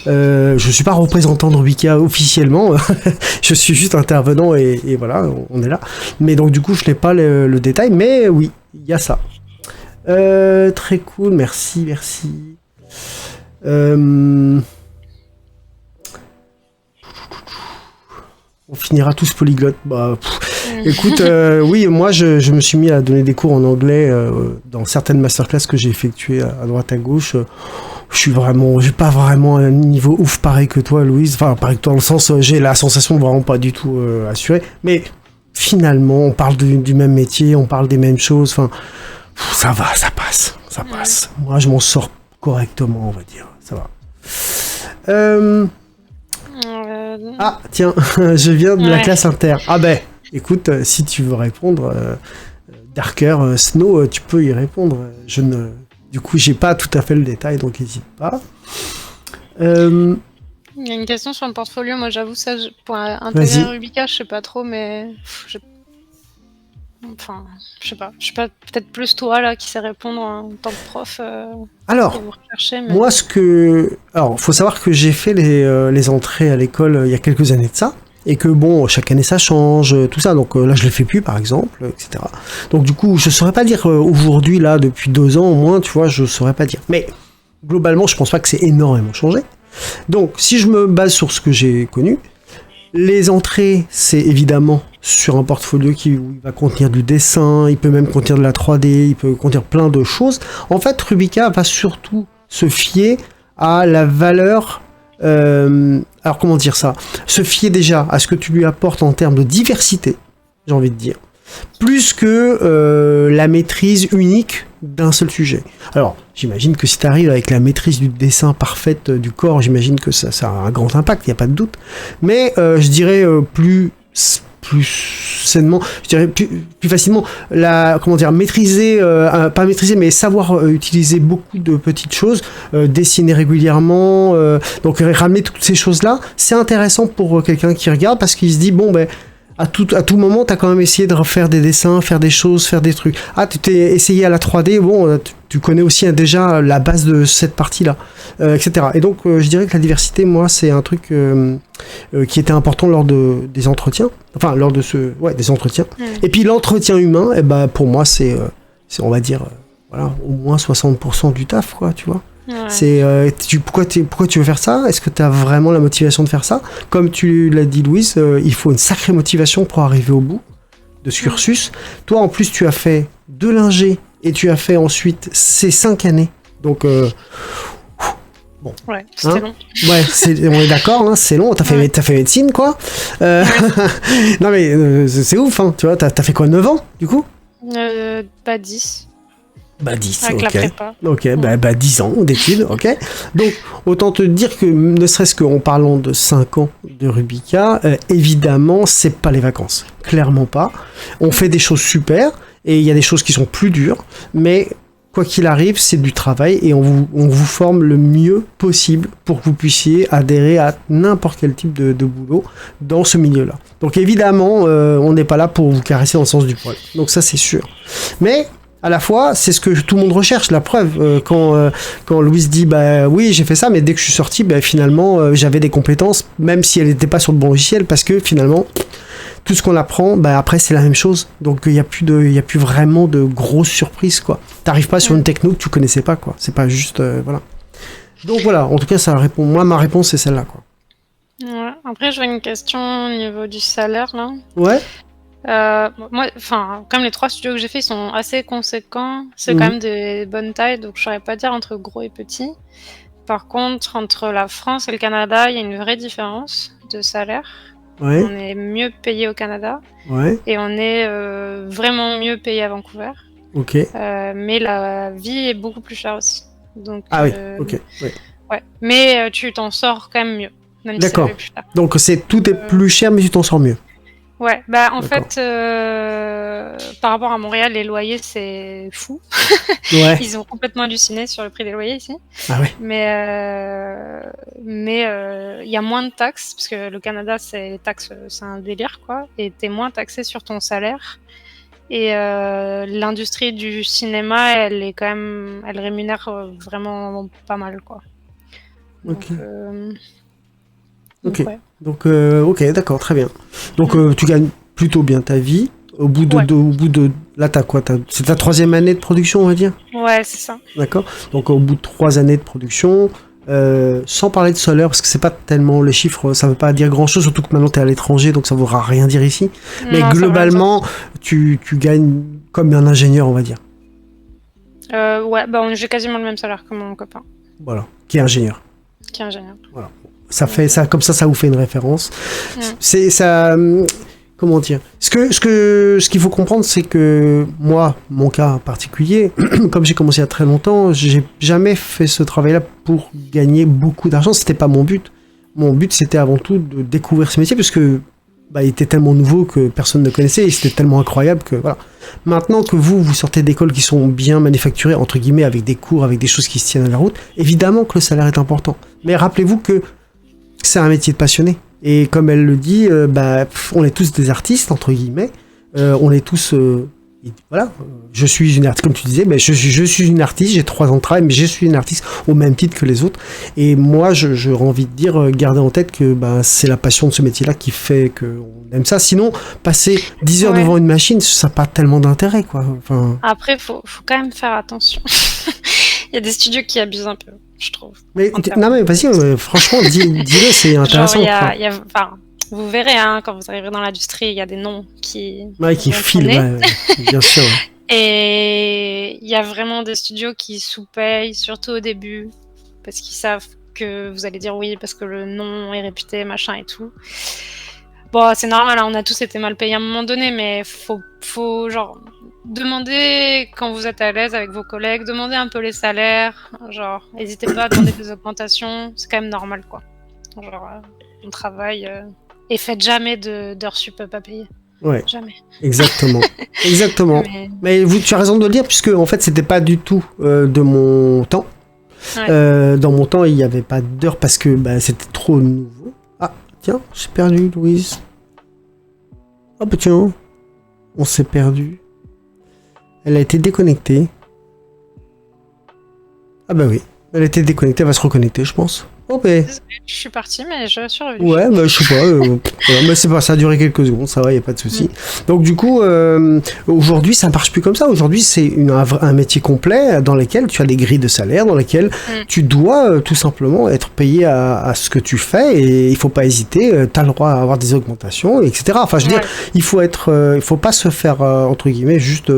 Je suis pas représentant de Rubika officiellement, je suis juste intervenant et voilà, on est là. Mais donc du coup, je n'ai pas le détail, mais oui, il y a ça. Très cool, merci. On finira tous polyglottes. Bah, écoute, oui, moi je me suis mis à donner des cours en anglais dans certaines masterclass que j'ai effectuées à droite à gauche. J'ai pas vraiment un niveau ouf pareil que toi, Louise. Enfin, pareil que toi, dans le sens, j'ai la sensation vraiment pas du tout assurée. Mais finalement, on parle du même métier, on parle des mêmes choses. Enfin, ça va, ça passe. Moi, je m'en sors correctement, on va dire. Ça va. Ah, tiens, je viens de la classe inter. Ah ben, écoute, si tu veux répondre, Darker, Snow, tu peux y répondre. Du coup, j'ai pas tout à fait le détail, donc n'hésite pas. Il y a une question sur le portfolio. Moi, j'avoue, ça, pour intégrer Rubika, je sais pas trop, mais enfin, je sais pas. Peut-être plus toi là qui sais répondre en tant que prof. Alors, vous recherchez, mais... moi, alors, faut savoir que j'ai fait les entrées à l'école il y a quelques années de ça. Et que bon, chaque année ça change, tout ça, donc là je le fais plus par exemple, etc. Donc du coup, je saurais pas dire aujourd'hui, là, depuis 2 ans au moins, tu vois, je saurais pas dire. Mais globalement, je pense pas que c'est énormément changé. Donc si je me base sur ce que j'ai connu, les entrées, c'est évidemment sur un portfolio qui va contenir du dessin, il peut même contenir de la 3D, il peut contenir plein de choses. En fait, Rubika va surtout se fier à la valeur... alors comment dire ça? Se fier déjà à ce que tu lui apportes en termes de diversité, j'ai envie de dire, plus que la maîtrise unique d'un seul sujet. Alors, j'imagine que si tu arrives avec la maîtrise du dessin parfaite du corps, j'imagine que ça a un grand impact, il n'y a pas de doute. Mais je dirais plus sainement, je dirais plus facilement, maîtriser, pas maîtriser, mais savoir utiliser beaucoup de petites choses, dessiner régulièrement, donc ramener toutes ces choses-là, c'est intéressant pour quelqu'un qui regarde parce qu'il se dit, bon, ben, à tout moment, tu as quand même essayé de refaire des dessins, faire des choses, faire des trucs. Ah, tu t'es essayé à la 3D, bon, tu connais aussi déjà la base de cette partie-là, etc. Et donc, je dirais que la diversité, moi, c'est un truc qui était important lors des entretiens. Enfin, lors de des entretiens. Et puis, l'entretien humain, eh ben, pour moi, c'est on va dire, voilà, au moins 60% du taf, quoi, tu vois. Ouais. C'est pourquoi tu veux faire ça? Est-ce que tu as vraiment la motivation de faire ça? Comme tu l'as dit, Louise, il faut une sacrée motivation pour arriver au bout de ce cursus. Toi, en plus, tu as fait de l'ingé et tu as fait ensuite ces 5 années. Donc, bon. Ouais, c'était long. Ouais, on est d'accord, hein, c'est long. T'as fait médecine, quoi. Non, mais c'est ouf, hein, tu vois. T'as fait quoi, 9 ans, du coup? Pas 10. Bah 10, avec ok. la prépa. Ok, bah 10 ans d'études, ok. Donc, autant te dire que, ne serait-ce qu'en parlant de 5 ans de Rubica, évidemment, c'est pas les vacances. Clairement pas. On fait des choses super, et il y a des choses qui sont plus dures, mais quoi qu'il arrive, c'est du travail, et on vous forme le mieux possible pour que vous puissiez adhérer à n'importe quel type de boulot dans ce milieu-là. Donc évidemment, on n'est pas là pour vous caresser dans le sens du poil. Donc ça, c'est sûr. Mais à la fois, c'est ce que tout le monde recherche. La preuve, quand Louise dit bah oui, j'ai fait ça, mais dès que je suis sorti, bah, finalement, j'avais des compétences, même si elles n'étaient pas sur le bon logiciel, parce que finalement, tout ce qu'on apprend, bah après c'est la même chose. Donc il y a plus vraiment de grosses surprises, quoi. T'arrives pas sur une techno que tu connaissais pas, quoi. C'est pas juste voilà. Donc voilà. En tout cas, ça répond. Moi, ma réponse c'est celle-là, quoi. Ouais. Après, j'aurais une question au niveau du salaire là. Ouais. Moi, enfin, comme les 3 studios que j'ai fait, ils sont assez conséquents. C'est quand même des bonnes tailles, donc je saurais pas dire entre gros et petit. Par contre, entre la France et le Canada, il y a une vraie différence de salaire. Ouais. On est mieux payé au Canada Ouais. et on est vraiment mieux payé à Vancouver. Ok. Mais la vie est beaucoup plus chère aussi. Donc, Ah oui. Ok. Ouais. Ouais. Mais tu t'en sors quand même mieux. Même D'accord. Si c'est plus cher. Donc tout est plus cher, mais tu t'en sors mieux. Ouais, bah en D'accord. fait, par rapport à Montréal, les loyers, c'est fou. Ouais. Ils ont complètement halluciné sur le prix des loyers ici. Ah ouais. Mais il y a moins de taxes, parce que le Canada, c'est un délire, quoi. Et t'es moins taxé sur ton salaire. Et l'industrie du cinéma, elle rémunère vraiment pas mal, quoi. Donc, Ok. ouais. Donc, ok, d'accord, très bien. Donc, tu gagnes plutôt bien ta vie. Au bout de là, t'as quoi? C'est ta 3e année de production, on va dire? Ouais, c'est ça. D'accord. Donc, au bout de 3 années de production, sans parler de salaire, parce que c'est pas tellement les chiffres, ça veut pas dire grand-chose, surtout que maintenant t'es à l'étranger, donc ça voudra rien dire ici. Mais Non, globalement, tu gagnes comme un ingénieur, on va dire. Ouais, bah j'ai quasiment le même salaire que mon copain, Voilà, qui est ingénieur. qui est ingénieur. Ça fait ça, comme ça vous fait une référence. Ouais. C'est ça. Comment dire? Ce qu'il faut comprendre, c'est que moi, mon cas particulier, comme j'ai commencé il y a très longtemps, j'ai jamais fait ce travail-là pour gagner beaucoup d'argent. C'était pas mon but. Mon but, c'était avant tout de découvrir ce métier, parce que il était tellement nouveau que personne ne connaissait, et c'était tellement incroyable que voilà. Maintenant que vous sortez d'écoles qui sont bien manufacturées, entre guillemets, avec des cours, avec des choses qui se tiennent à la route, évidemment que le salaire est important. Mais rappelez-vous que c'est un métier de passionné. Et comme elle le dit, on est tous des artistes, entre guillemets. On est tous... voilà. Je suis une artiste, comme tu disais, je suis une artiste, j'ai 3 ans de travail, mais je suis une artiste au même titre que les autres. Et moi, j'aurais envie de dire, gardez en tête que c'est la passion de ce métier-là qui fait qu'on aime ça. Sinon, passer 10 heures devant une machine, ça n'a pas tellement d'intérêt, quoi. Enfin... Après, faut quand même faire attention. Il y a des studios qui abusent un peu, je trouve. Mais, non, mais vas-y, franchement, dis-le, c'est intéressant. Genre, vous verrez, hein, quand vous arriverez dans l'industrie, il y a des noms qui filent, bien sûr. Et il y a vraiment des studios qui sous-payent, surtout au début, parce qu'ils savent que vous allez dire oui, parce que le nom est réputé, machin et tout. Bon, c'est normal, hein, on a tous été mal payés à un moment donné, mais faut genre... demandez quand vous êtes à l'aise avec vos collègues, demandez un peu les salaires, genre, n'hésitez pas à demander des augmentations, c'est quand même normal, quoi. Genre, on travaille, et faites jamais d'heures sup pas payées. Ouais, Jamais. exactement. Exactement. Mais, Mais tu as raison de le dire, puisque en fait, c'était pas du tout de mon temps. ouais. Dans mon temps, il n'y avait pas d'heure parce que c'était trop nouveau. Ah, tiens, j'ai perdu Louise. Ah, bah tiens, on s'est perdu. Elle a été déconnectée. Ah, bah oui, elle a été déconnectée, elle va se reconnecter, je pense. Oh, bah. Désolée, je suis partie, mais je suis revenue. Ouais, bah, je sais pas. Voilà, mais c'est pas, ça a duré quelques secondes, ça va, y a pas de souci. Donc du coup, aujourd'hui, ça marche plus comme ça. Aujourd'hui, c'est un métier complet dans lequel tu as des grilles de salaire, dans lesquelles tu dois tout simplement être payé à ce que tu fais, et il faut pas hésiter. T'as le droit à avoir des augmentations, etc. Enfin, je veux dire, il faut pas se faire entre guillemets juste.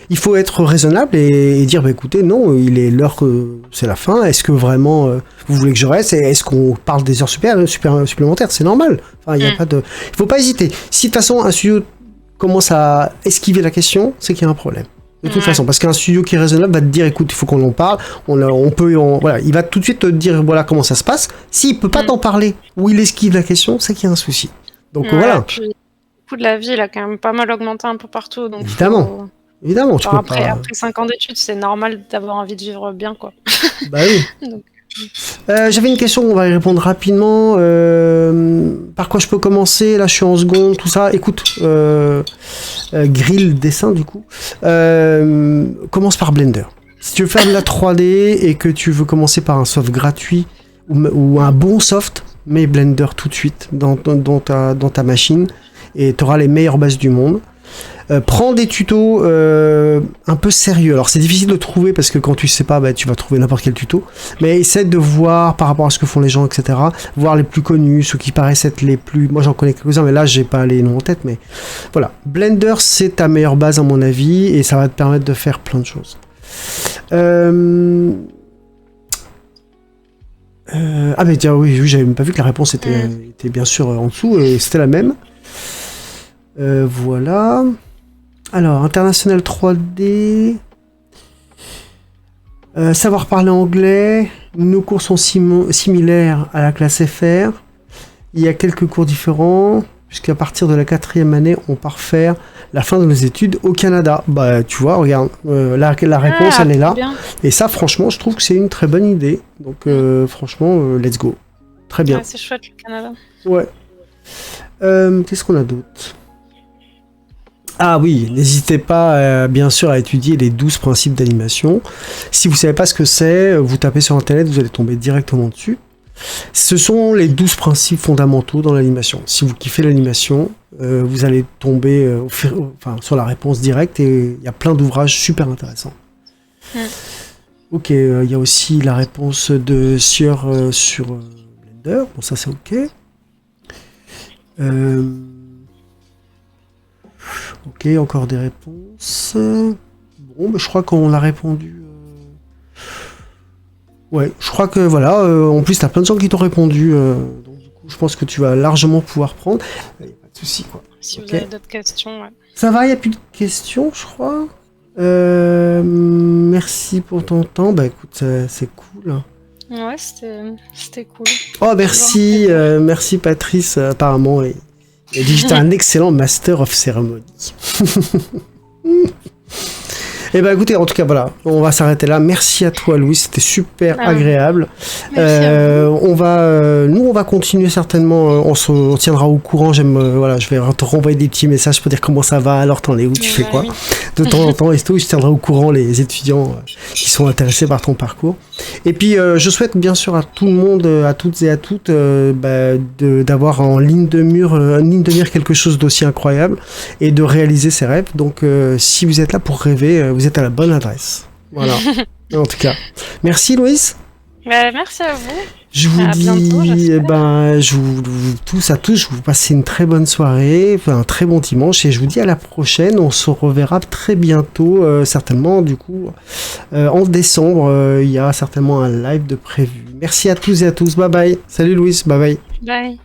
Il faut être raisonnable et dire, bah, écoutez, non, il est l'heure que c'est la fin. Est-ce que vraiment vous voulez que je reste? Est-ce qu'on parle des heures supplémentaires? C'est normal. Enfin, il y a pas de. Il faut pas hésiter. Si de toute façon un studio commence à esquiver la question, c'est qu'il y a un problème. De toute façon, parce qu'un studio qui est raisonnable va te dire, écoute, il faut qu'on en parle. Voilà, il va tout de suite te dire, voilà comment ça se passe. S'il peut pas t'en parler ou il esquive la question, c'est qu'il y a un souci. Donc voilà. Puis, le coût de la vie, il a quand même pas mal augmenté un peu partout. Donc Évidemment. Évidemment, tu peux après, pas. après 5 ans d'études, c'est normal d'avoir envie de vivre bien, quoi. Bah oui. Donc, J'avais une question, on va y répondre rapidement. Par quoi je peux commencer? Là, je suis en seconde, tout ça. Écoute, Grill dessin, du coup. Commence par Blender. Si tu veux faire de la 3D et que tu veux commencer par un soft gratuit ou un bon soft, mets Blender tout de suite dans ta machine et tu auras les meilleures bases du monde. Prends des tutos un peu sérieux. Alors c'est difficile de trouver parce que quand tu sais pas, tu vas trouver n'importe quel tuto. Mais essaie de voir par rapport à ce que font les gens, etc. Voir les plus connus, ceux qui paraissent être les plus. Moi j'en connais quelques-uns, mais là j'ai pas les noms en tête. Mais voilà, Blender c'est ta meilleure base à mon avis et ça va te permettre de faire plein de choses. Ah mais tiens, oui, j'avais même pas vu que la réponse était bien sûr en dessous et c'était la même. Voilà. Alors, International 3D. Savoir parler anglais. Nos cours sont similaires à la classe FR. Il y a quelques cours différents, puisqu'à partir de la 4e année, on part faire la fin de nos études au Canada. Bah, tu vois, regarde, la réponse, elle est là. bien. Et ça, franchement, je trouve que c'est une très bonne idée. Donc, franchement, let's go. Très bien. Ouais, c'est chouette, le Canada. Ouais. Qu'est-ce qu'on a d'autre? Ah oui, n'hésitez pas bien sûr à étudier les 12 principes d'animation. Si vous ne savez pas ce que c'est, vous tapez sur internet, vous allez tomber directement dessus. Ce sont les 12 principes fondamentaux dans l'animation. Si vous kiffez l'animation, vous allez tomber sur la réponse directe et il y a plein d'ouvrages super intéressants. Ok, il y a aussi la réponse de Sieur sur Blender. Bon, ça c'est ok. Ok, encore des réponses. Bon, je crois qu'on a répondu. Ouais, je crois que voilà. En plus, t'as plein de gens qui t'ont répondu. Donc, du coup, je pense que tu vas largement pouvoir prendre. Il n'y a pas de souci, quoi. Si vous avez d'autres questions, ouais. Ça va, il n'y a plus de questions, je crois. Merci pour ton temps. Bah écoute, c'est cool. Ouais, c'était cool. Oh, merci, merci Patrice. Apparemment, il a dit que j'étais un excellent Master of Ceremony. Et ben écoutez, en tout cas voilà, on va s'arrêter là. Merci à toi Louis, c'était super agréable. On va continuer certainement. On tiendra au courant. Voilà, je vais te renvoyer des petits messages pour dire comment ça va. Alors t'en es où, tu fais quoi de temps en temps et tout. Je tiendrai au courant les étudiants qui sont intéressés par ton parcours. Et puis je souhaite bien sûr à tout le monde, à toutes et à toutes, d'avoir en ligne de mire quelque chose d'aussi incroyable et de réaliser ses rêves. Donc si vous êtes là pour rêver, vous êtes à la bonne adresse. Voilà. En tout cas, merci Louise. Merci à vous. Je vous dis, je vous tous, je vous passe une très bonne soirée, un très bon dimanche et je vous dis à la prochaine. On se reverra très bientôt, certainement. Du coup, en décembre, il y a certainement un live de prévu. Merci à tous et à tous. Bye bye. Salut Louise. Bye bye. Bye.